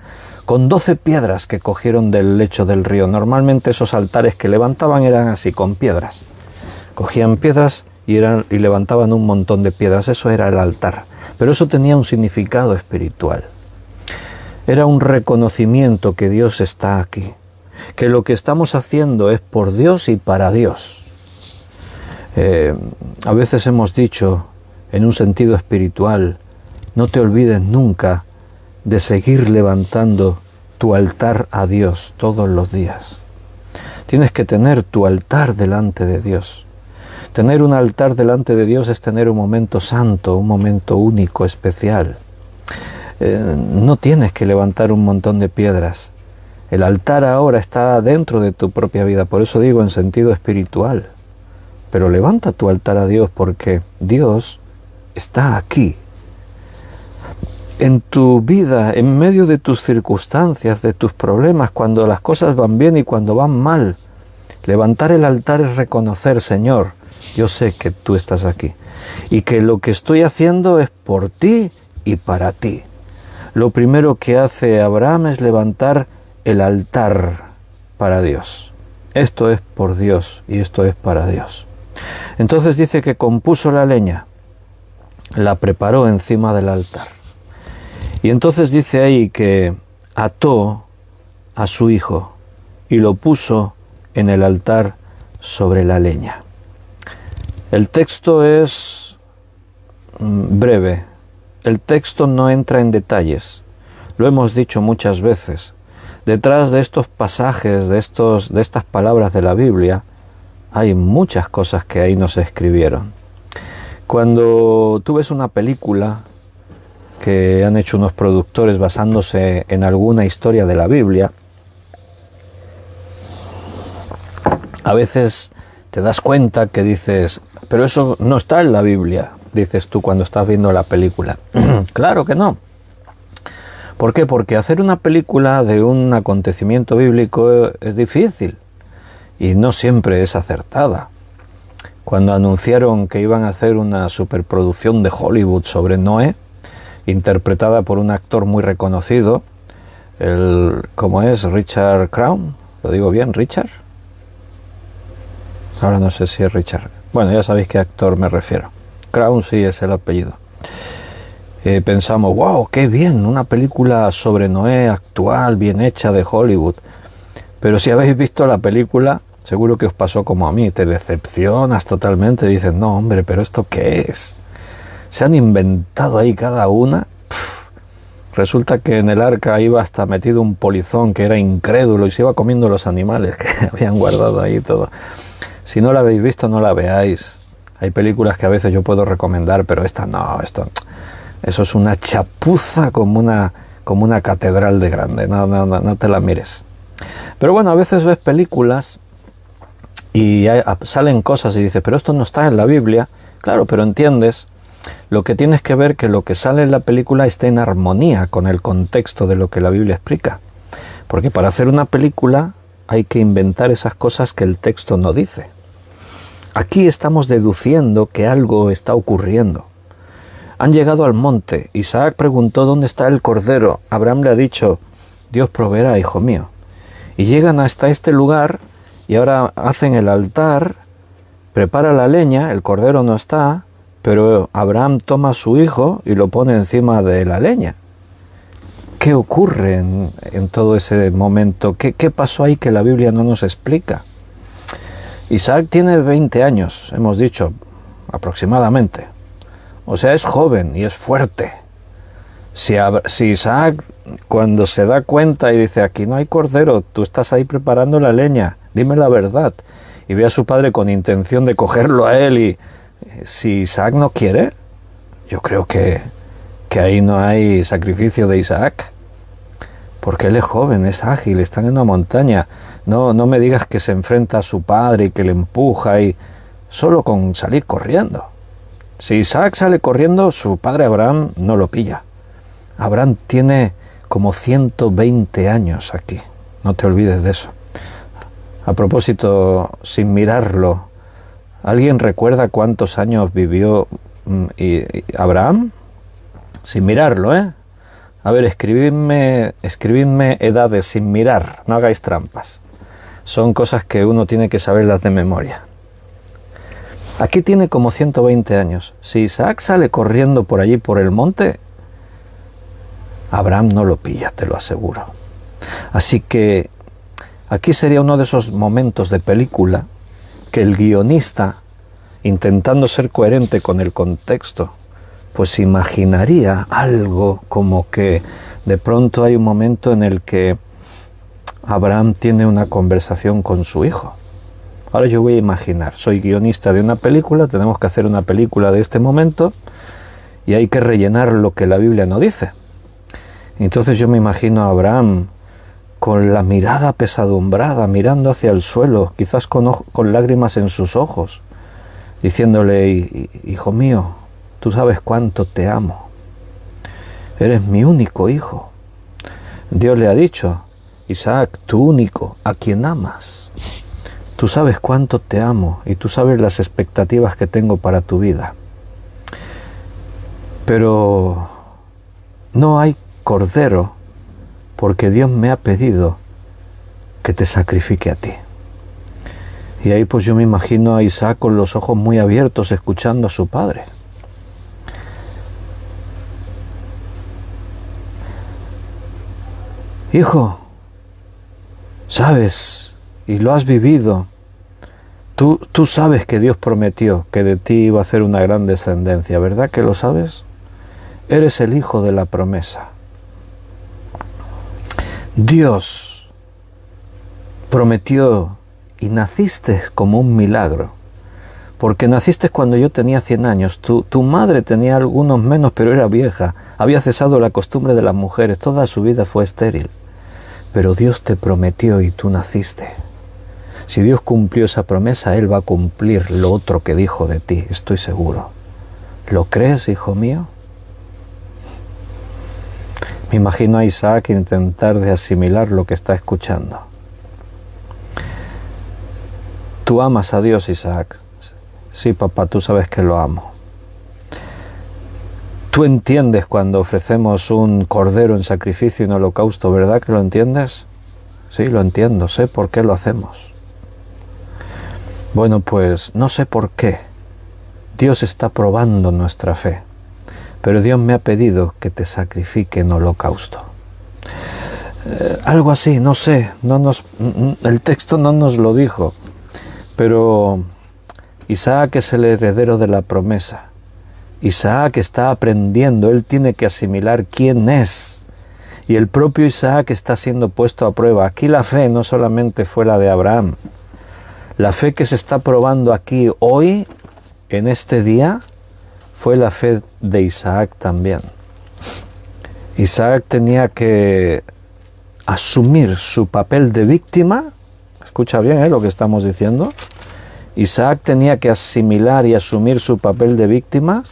con 12 piedras que cogieron del lecho del río. Normalmente esos altares que levantaban eran así, con piedras. Cogían piedras y levantaban un montón de piedras. Eso era el altar. Pero eso tenía un significado espiritual. Era un reconocimiento que Dios está aquí. Que lo que estamos haciendo es por Dios y para Dios. A veces hemos dicho, en un sentido espiritual, no te olvides nunca de seguir levantando tu altar a Dios todos los días. Tienes que tener tu altar delante de Dios. Tener un altar delante de Dios es tener un momento santo, un momento único, especial. No tienes que levantar un montón de piedras. El altar ahora está dentro de tu propia vida, por eso digo en sentido espiritual. Pero levanta tu altar a Dios porque Dios está aquí. En tu vida, en medio de tus circunstancias, de tus problemas, cuando las cosas van bien y cuando van mal, levantar el altar es reconocer, Señor, yo sé que tú estás aquí y que lo que estoy haciendo es por ti y para ti. Lo primero que hace Abraham es levantar el altar para Dios. Esto es por Dios y esto es para Dios. Entonces dice que compuso la leña, la preparó encima del altar. Y entonces dice ahí que ató a su hijo y lo puso en el altar sobre la leña. El texto es breve, el texto no entra en detalles, lo hemos dicho muchas veces. Detrás de estos pasajes, de estas palabras de la Biblia, hay muchas cosas que ahí no se escribieron. Cuando tú ves una película, que han hecho unos productores basándose en alguna historia de la Biblia, a veces te das cuenta que dices, pero eso no está en la Biblia, dices tú cuando estás viendo la película. Claro que no. ¿Por qué? Porque hacer una película de un acontecimiento bíblico es difícil y no siempre es acertada. Cuando anunciaron que iban a hacer una superproducción de Hollywood sobre Noé, interpretada por un actor muy reconocido, ¿cómo es? Richard Crown, ¿lo digo bien? ¿Richard? Ahora no sé si es Richard. Bueno, ya sabéis qué actor me refiero. Crown sí es el apellido. Pensamos, wow, qué bien, una película sobre Noé actual, bien hecha de Hollywood. Pero si habéis visto la película, seguro que os pasó como a mí, te decepcionas totalmente, dices, no hombre, pero ¿esto qué es? Se han inventado ahí cada una. Resulta que en el arca iba hasta metido un polizón que era incrédulo y se iba comiendo los animales que habían guardado ahí todo. Si no la habéis visto, no la veáis. Hay películas que a veces yo puedo recomendar, pero esta no, eso es una chapuza como una catedral de grande, no te la mires. Pero bueno, a veces ves películas y salen cosas y dices, pero esto no está en la Biblia. Claro, pero entiendes, lo que tienes que ver que lo que sale en la película esté en armonía con el contexto de lo que la Biblia explica. Porque para hacer una película hay que inventar esas cosas que el texto no dice. Aquí estamos deduciendo que algo está ocurriendo. Han llegado al monte. Isaac preguntó dónde está el cordero. Abraham le ha dicho, Dios proveerá, hijo mío. Y llegan hasta este lugar y ahora hacen el altar, prepara la leña, el cordero no está, pero Abraham toma a su hijo y lo pone encima de la leña. ¿Qué ocurre en todo ese momento? ¿Qué pasó ahí que la Biblia no nos explica? Isaac tiene 20 años, hemos dicho, aproximadamente. O sea, es joven y es fuerte. Si Isaac, cuando se da cuenta y dice, aquí no hay cordero, tú estás ahí preparando la leña, dime la verdad, y ve a su padre con intención de cogerlo a él, y si Isaac no quiere, yo creo que ahí no hay sacrificio de Isaac, porque él es joven, es ágil, está en una montaña. No me digas que se enfrenta a su padre y que le empuja, y solo con salir corriendo. Si Isaac sale corriendo, su padre Abraham no lo pilla. Abraham tiene como 120 años aquí, no te olvides de eso. A propósito, sin mirarlo, ¿alguien recuerda cuántos años vivió Abraham? Sin mirarlo, ¿eh? A ver, escribidme edades sin mirar, no hagáis trampas. Son cosas que uno tiene que saberlas de memoria. Aquí tiene como 120 años. Si Isaac sale corriendo por allí por el monte, Abraham no lo pilla, te lo aseguro. Así que aquí sería uno de esos momentos de película que el guionista, intentando ser coherente con el contexto, pues imaginaría algo como que de pronto hay un momento en el que Abraham tiene una conversación con su hijo. Ahora yo voy a imaginar, soy guionista de una película, tenemos que hacer una película de este momento y hay que rellenar lo que la Biblia no dice. Entonces yo me imagino a Abraham con la mirada apesadumbrada, mirando hacia el suelo, quizás con lágrimas en sus ojos, diciéndole, hijo mío, tú sabes cuánto te amo. Eres mi único hijo. Dios le ha dicho, Isaac, tu único, a quien amas. Tú sabes cuánto te amo y tú sabes las expectativas que tengo para tu vida. Pero no hay cordero porque Dios me ha pedido que te sacrifique a ti. Y ahí pues yo me imagino a Isaac con los ojos muy abiertos escuchando a su padre. Hijo, sabes, y lo has vivido, tú sabes que Dios prometió que de ti iba a hacer una gran descendencia, ¿verdad que lo sabes? Eres el hijo de la promesa. Dios prometió y naciste como un milagro, porque naciste cuando yo tenía 100 años, tu madre tenía algunos menos, pero era vieja, había cesado la costumbre de las mujeres, toda su vida fue estéril. Pero Dios te prometió y tú naciste. Si Dios cumplió esa promesa, Él va a cumplir lo otro que dijo de ti, estoy seguro. ¿Lo crees, hijo mío? Me imagino a Isaac intentar de asimilar lo que está escuchando. ¿Tú amas a Dios, Isaac? Sí, papá, tú sabes que lo amo. Tú entiendes cuando ofrecemos un cordero en sacrificio y en holocausto, ¿verdad que lo entiendes? Sí, lo entiendo, sé por qué lo hacemos. Bueno, pues no sé por qué. Dios está probando nuestra fe, pero Dios me ha pedido que te sacrifique en holocausto. Algo así, no sé, el texto no nos lo dijo, pero Isaac es el heredero de la promesa. Isaac está aprendiendo, él tiene que asimilar quién es. Y el propio Isaac está siendo puesto a prueba. Aquí la fe no solamente fue la de Abraham. La fe que se está probando aquí hoy, en este día, fue la fe de Isaac también. Isaac tenía que asumir su papel de víctima. Escucha bien lo que estamos diciendo. Isaac tenía que asimilar y asumir su papel de víctima,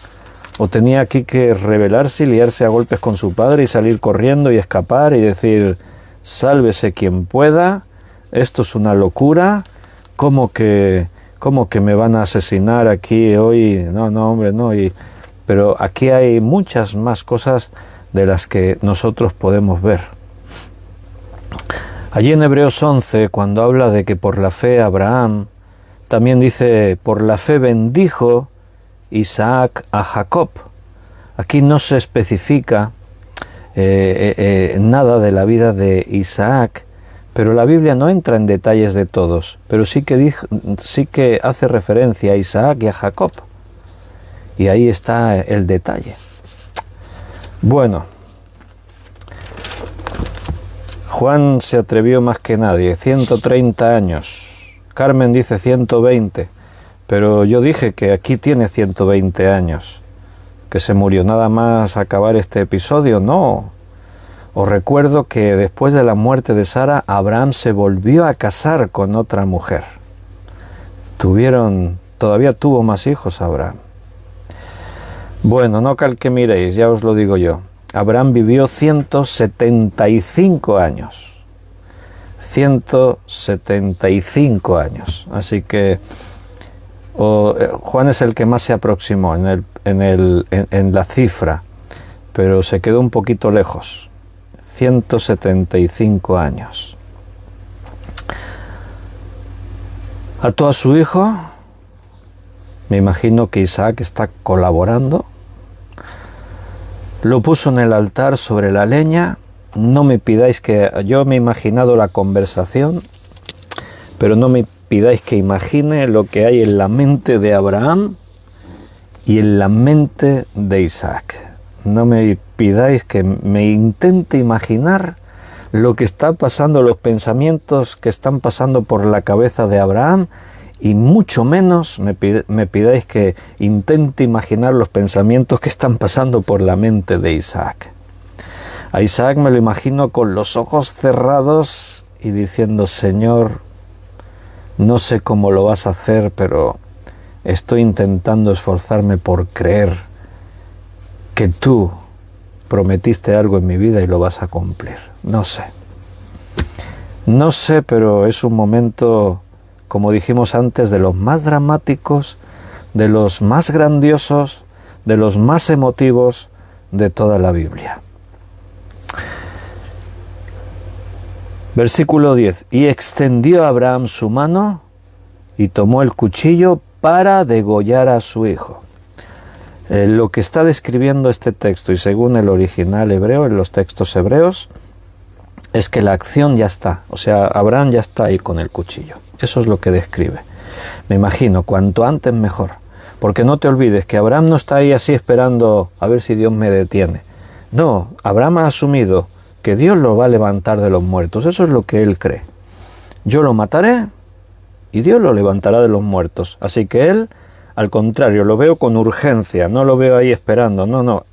o tenía aquí que rebelarse y liarse a golpes con su padre y salir corriendo y escapar y decir, sálvese quien pueda, esto es una locura, ¿cómo que me van a asesinar aquí hoy? No, hombre, no. Pero aquí hay muchas más cosas de las que nosotros podemos ver. Allí en Hebreos 11, cuando habla de que por la fe Abraham, también dice, por la fe bendijo Isaac a Jacob. Aquí no se especifica nada de la vida de Isaac, pero la Biblia no entra en detalles de todos, pero sí que hace referencia a Isaac y a Jacob. Y ahí está el detalle. Bueno, Juan se atrevió más que nadie, 130 años. Carmen dice 120, pero yo dije que aquí tiene 120 años, que se murió nada más acabar este episodio. No. Os recuerdo que después de la muerte de Sara, Abraham se volvió a casar con otra mujer. Todavía tuvo más hijos Abraham. Bueno, no cal que miréis, ya os lo digo yo. Abraham vivió 175 años. 175 años. Así que Juan es el que más se aproximó en la cifra, pero se quedó un poquito lejos. 175 años. Ató a su hijo. Me imagino que Isaac está colaborando. Lo puso en el altar sobre la leña. No me pidáis que... Yo me he imaginado la conversación, pero no me pidáis que imagine lo que hay en la mente de Abraham y en la mente de Isaac. No me pidáis que me intente imaginar lo que está pasando, los pensamientos que están pasando por la cabeza de Abraham, y mucho menos me pidáis que intente imaginar los pensamientos que están pasando por la mente de Isaac. A Isaac me lo imagino con los ojos cerrados y diciendo, Señor, no sé cómo lo vas a hacer, pero estoy intentando esforzarme por creer que tú prometiste algo en mi vida y lo vas a cumplir. No sé, pero es un momento, como dijimos antes, de los más dramáticos, de los más grandiosos, de los más emotivos de toda la Biblia. Versículo 10. Y extendió Abraham su mano y tomó el cuchillo para degollar a su hijo. Lo que está describiendo este texto, y según el original hebreo, en los textos hebreos, es que la acción ya está. O sea, Abraham ya está ahí con el cuchillo. Eso es lo que describe. Me imagino, cuanto antes mejor. Porque no te olvides que Abraham no está ahí así esperando a ver si Dios me detiene. No, Abraham ha asumido que Dios lo va a levantar de los muertos. Eso es lo que él cree. Yo lo mataré y Dios lo levantará de los muertos. Así que él Al contrario, lo veo con urgencia, no lo veo ahí esperando, no.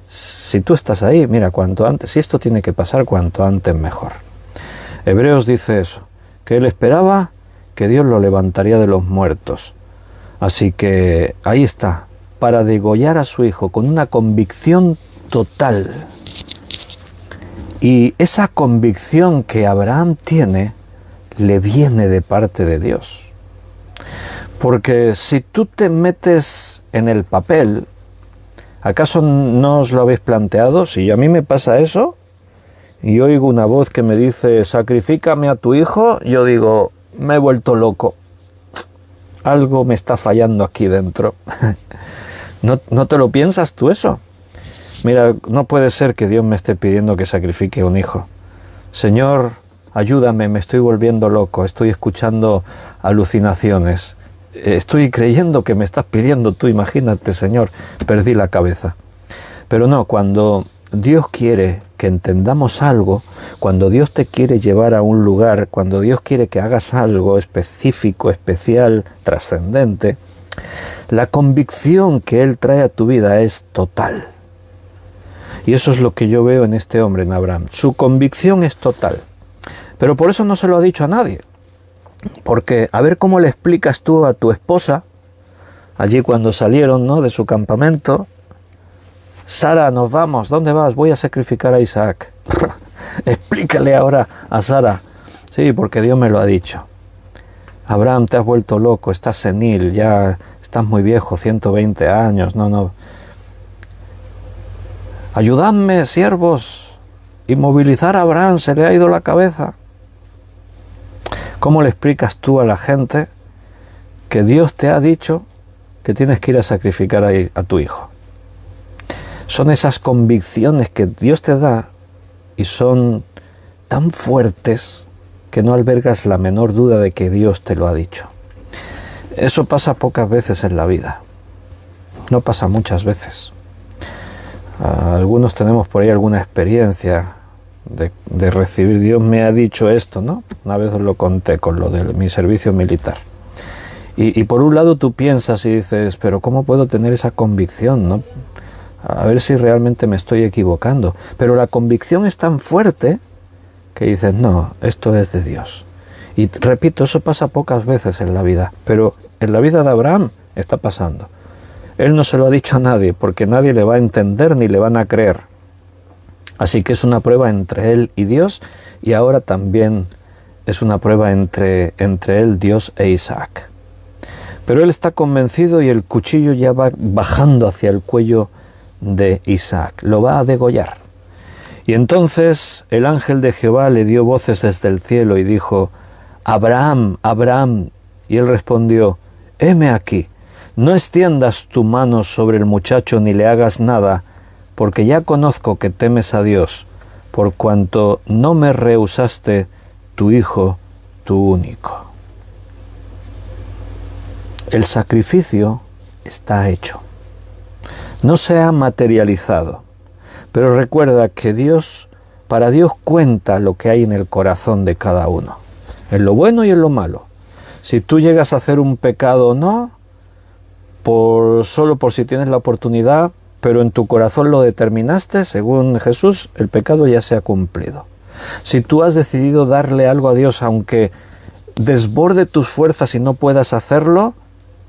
Si tú estás ahí, mira, cuanto antes, si esto tiene que pasar, cuanto antes mejor. Hebreos dice eso, que él esperaba que Dios lo levantaría de los muertos. Así que ahí está, para degollar a su hijo con una convicción total. Y esa convicción que Abraham tiene, le viene de parte de Dios. Porque si tú te metes en el papel, ¿acaso no os lo habéis planteado? Si a mí me pasa eso, y oigo una voz que me dice, sacrifícame a tu hijo, yo digo, me he vuelto loco. Algo me está fallando aquí dentro. ¿No te lo piensas tú eso? Mira, no puede ser que Dios me esté pidiendo que sacrifique un hijo. Señor, ayúdame, me estoy volviendo loco, estoy escuchando alucinaciones. Estoy creyendo que me estás pidiendo tú, imagínate, Señor, perdí la cabeza. Pero no, cuando Dios quiere que entendamos algo, cuando Dios te quiere llevar a un lugar, cuando Dios quiere que hagas algo específico, especial, trascendente, la convicción que Él trae a tu vida es total. Y eso es lo que yo veo en este hombre, en Abraham. Su convicción es total. Pero por eso no se lo ha dicho a nadie. Porque a ver cómo le explicas tú a tu esposa, allí cuando salieron, ¿no?, de su campamento, Sara, nos vamos, ¿dónde vas? Voy a sacrificar a Isaac. Explícale ahora a Sara. Sí, porque Dios me lo ha dicho. Abraham, te has vuelto loco, estás senil, ya estás muy viejo, 120 años, no. Ayudadme, siervos, inmovilizar a Abraham, se le ha ido la cabeza. ¿Cómo le explicas tú a la gente que Dios te ha dicho que tienes que ir a sacrificar a tu hijo? Son esas convicciones que Dios te da y son tan fuertes que no albergas la menor duda de que Dios te lo ha dicho. Eso pasa pocas veces en la vida, no pasa muchas veces. Algunos tenemos por ahí alguna experiencia de recibir, Dios me ha dicho esto, ¿no? Una vez os lo conté con lo de mi servicio militar. Y por un lado tú piensas y dices, pero ¿cómo puedo tener esa convicción, no? A ver si realmente me estoy equivocando. Pero la convicción es tan fuerte que dices, no, esto es de Dios. Y repito, eso pasa pocas veces en la vida, pero en la vida de Abraham está pasando. Él no se lo ha dicho a nadie, porque nadie le va a entender ni le van a creer. Así que es una prueba entre él y Dios, y ahora también es una prueba entre él, Dios e Isaac. Pero él está convencido y el cuchillo ya va bajando hacia el cuello de Isaac, lo va a degollar. Y entonces el ángel de Jehová le dio voces desde el cielo y dijo, Abraham, Abraham. Y él respondió, heme aquí. No extiendas tu mano sobre el muchacho ni le hagas nada, porque ya conozco que temes a Dios, por cuanto no me rehusaste tu hijo, tu único. El sacrificio está hecho. No se ha materializado, pero recuerda que para Dios cuenta lo que hay en el corazón de cada uno, en lo bueno y en lo malo. Si tú llegas a hacer un pecado o no, solo por si tienes la oportunidad, pero en tu corazón lo determinaste, según Jesús, el pecado ya se ha cumplido. Si tú has decidido darle algo a Dios, aunque desborde tus fuerzas y no puedas hacerlo,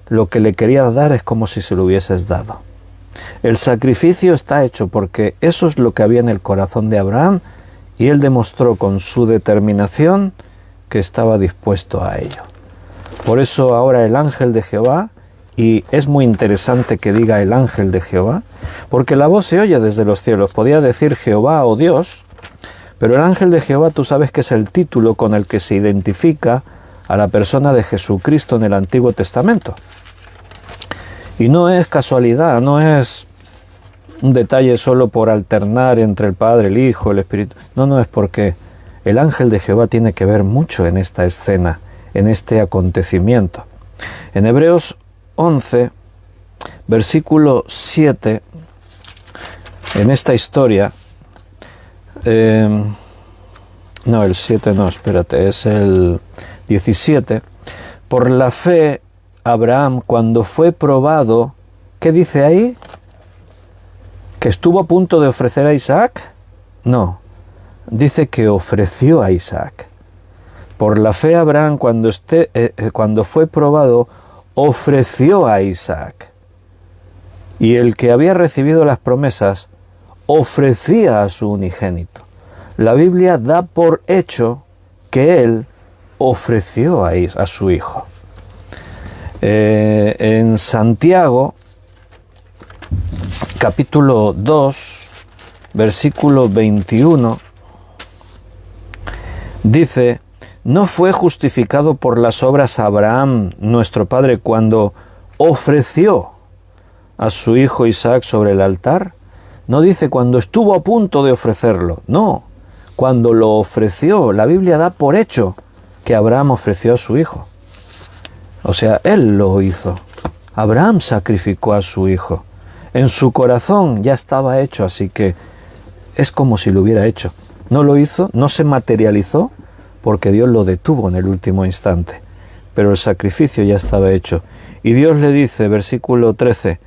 lo que le querías dar es como si se lo hubieses dado. El sacrificio está hecho porque eso es lo que había en el corazón de Abraham y él demostró con su determinación que estaba dispuesto a ello. Por eso ahora el ángel de Jehová, y es muy interesante que diga el ángel de Jehová, porque la voz se oye desde los cielos, podía decir Jehová o Dios, pero el ángel de Jehová tú sabes que es el título con el que se identifica a la persona de Jesucristo en el Antiguo Testamento. Y no es casualidad, no es un detalle solo por alternar entre el Padre, el Hijo, el Espíritu. No, es porque el ángel de Jehová tiene que ver mucho en esta escena, en este acontecimiento. En Hebreos 11, versículo 7, en esta historia, no, el 7 no, espérate, es el 17, por la fe Abraham cuando fue probado, ¿qué dice ahí? ¿Que estuvo a punto de ofrecer a Isaac? No, dice que ofreció a Isaac. Por la fe Abraham cuando fue probado, ofreció a Isaac. Y el que había recibido las promesas, ofrecía a su unigénito. La Biblia da por hecho que él ofreció a su hijo. En Santiago, capítulo 2, versículo 21, dice: ¿no fue justificado por las obras Abraham, nuestro padre, cuando ofreció a su hijo Isaac sobre el altar? No dice cuando estuvo a punto de ofrecerlo, no, cuando lo ofreció. La Biblia da por hecho que Abraham ofreció a su hijo. O sea, él lo hizo. Abraham sacrificó a su hijo. En su corazón ya estaba hecho, así que es como si lo hubiera hecho. No lo hizo, no se materializó, porque Dios lo detuvo en el último instante. Pero el sacrificio ya estaba hecho. Y Dios le dice, versículo 13,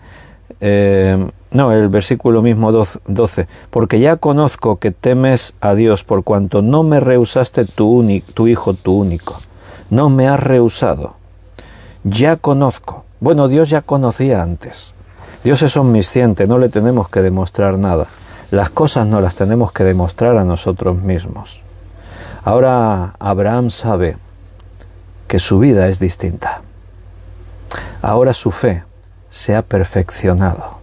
el versículo mismo 12, porque ya conozco que temes a Dios por cuanto no me rehusaste tu hijo, tu único. No me has rehusado. Ya conozco. Bueno, Dios ya conocía antes. Dios es omnisciente, no le tenemos que demostrar nada. Las cosas no las tenemos que demostrar a nosotros mismos. Ahora Abraham sabe que su vida es distinta. Ahora su fe se ha perfeccionado.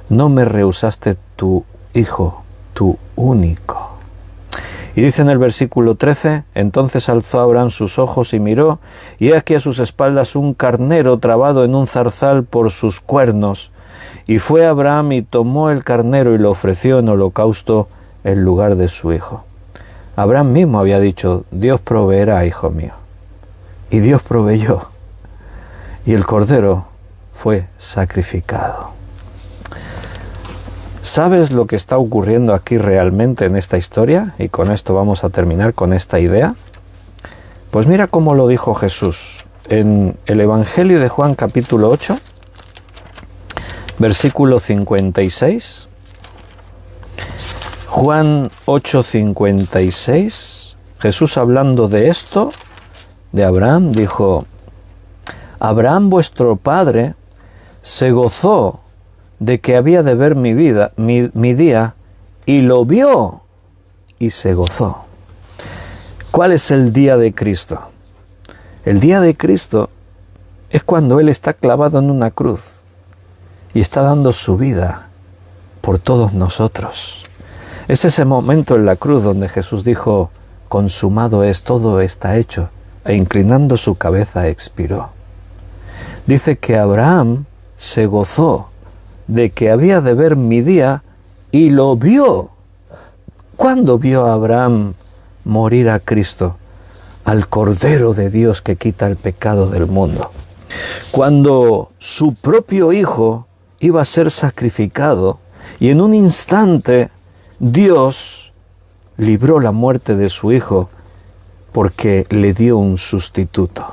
No me rehusaste tu hijo, tu único. Y dice en el versículo 13, entonces alzó Abraham sus ojos y miró, y he aquí a sus espaldas un carnero trabado en un zarzal por sus cuernos. Y fue Abraham y tomó el carnero y lo ofreció en holocausto en lugar de su hijo. Abraham mismo había dicho, Dios proveerá, hijo mío. Y Dios proveyó. Y el cordero fue sacrificado. ¿Sabes lo que está ocurriendo aquí realmente en esta historia? Y con esto vamos a terminar con esta idea. Pues mira cómo lo dijo Jesús en el Evangelio de Juan capítulo 8, versículo 56. Juan 8:56, Jesús hablando de esto, de Abraham, dijo: Abraham vuestro padre se gozó de que había de ver mi día, y lo vio y se gozó. ¿Cuál es el día de Cristo? El día de Cristo es cuando Él está clavado en una cruz y está dando su vida por todos nosotros. Es ese momento en la cruz donde Jesús dijo, consumado es, todo está hecho, e inclinando su cabeza expiró. Dice que Abraham se gozó de que había de ver mi día y lo vio. ¿Cuándo vio a Abraham morir a Cristo? Al Cordero de Dios que quita el pecado del mundo. Cuando su propio hijo iba a ser sacrificado y en un instante Dios libró la muerte de su hijo porque le dio un sustituto.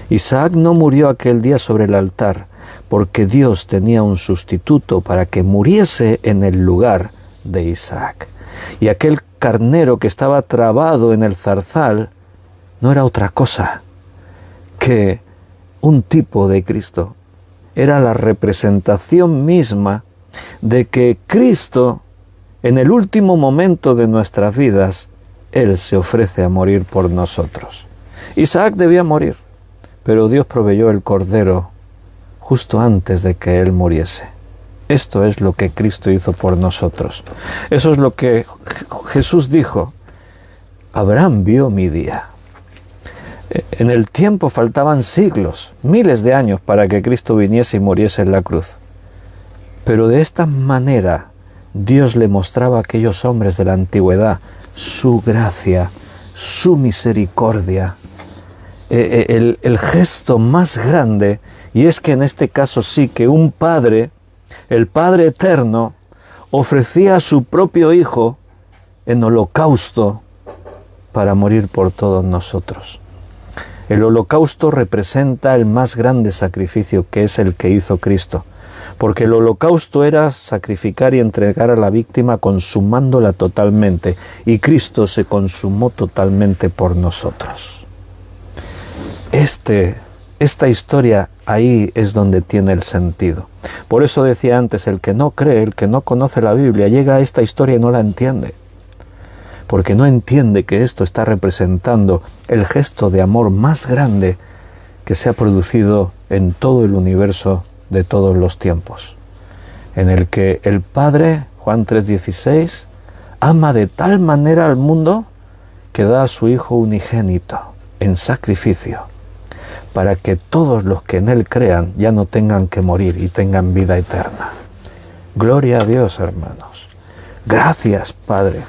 Isaac no murió aquel día sobre el altar porque Dios tenía un sustituto para que muriese en el lugar de Isaac. Y aquel carnero que estaba trabado en el zarzal no era otra cosa que un tipo de Cristo. Era la representación misma de que Cristo, en el último momento de nuestras vidas, Él se ofrece a morir por nosotros. Isaac debía morir, pero Dios proveyó el cordero justo antes de que Él muriese. Esto es lo que Cristo hizo por nosotros. Eso es lo que Jesús dijo. Abraham vio mi día. En el tiempo faltaban siglos, miles de años para que Cristo viniese y muriese en la cruz. Pero de esta manera Dios le mostraba a aquellos hombres de la antigüedad su gracia, su misericordia, el gesto más grande, y es que en este caso sí que un padre, el Padre Eterno, ofrecía a su propio Hijo en holocausto para morir por todos nosotros. El holocausto representa el más grande sacrificio, que es el que hizo Cristo. Porque el holocausto era sacrificar y entregar a la víctima consumándola totalmente. Y Cristo se consumó totalmente por nosotros. Esta historia ahí es donde tiene el sentido. Por eso decía antes, el que no cree, el que no conoce la Biblia, llega a esta historia y no la entiende. Porque no entiende que esto está representando el gesto de amor más grande que se ha producido en todo el universo de todos los tiempos, en el que el Padre, Juan 3:16, ama de tal manera al mundo que da a su Hijo unigénito en sacrificio, para que todos los que en Él crean ya no tengan que morir y tengan vida eterna. Gloria a Dios, hermanos. Gracias, Padre,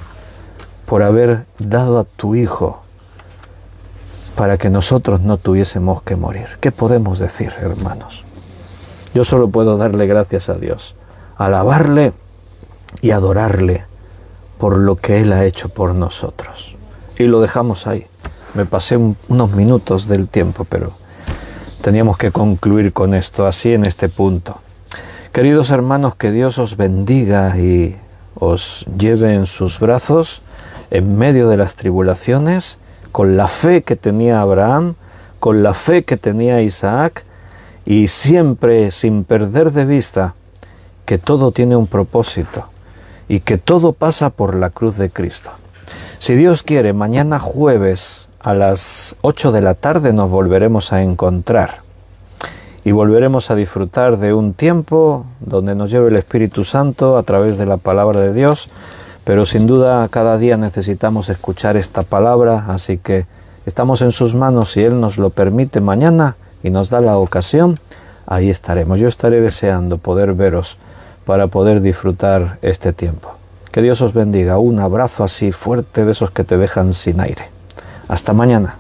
por haber dado a tu Hijo para que nosotros no tuviésemos que morir. ¿Qué podemos decir, hermanos? Yo solo puedo darle gracias a Dios, alabarle y adorarle por lo que Él ha hecho por nosotros. Y lo dejamos ahí. Me pasé unos minutos del tiempo, pero teníamos que concluir con esto, así en este punto. Queridos hermanos, que Dios os bendiga y os lleve en sus brazos en medio de las tribulaciones, con la fe que tenía Abraham, con la fe que tenía Isaac, y siempre sin perder de vista que todo tiene un propósito y que todo pasa por la cruz de Cristo. Si Dios quiere, mañana jueves a las 8 de la tarde nos volveremos a encontrar y volveremos a disfrutar de un tiempo donde nos lleve el Espíritu Santo a través de la palabra de Dios, pero sin duda cada día necesitamos escuchar esta palabra, así que estamos en sus manos. Si Él nos lo permite mañana y nos da la ocasión, ahí estaremos. Yo estaré deseando poder veros para poder disfrutar este tiempo. Que Dios os bendiga. Un abrazo así fuerte de esos que te dejan sin aire. Hasta mañana.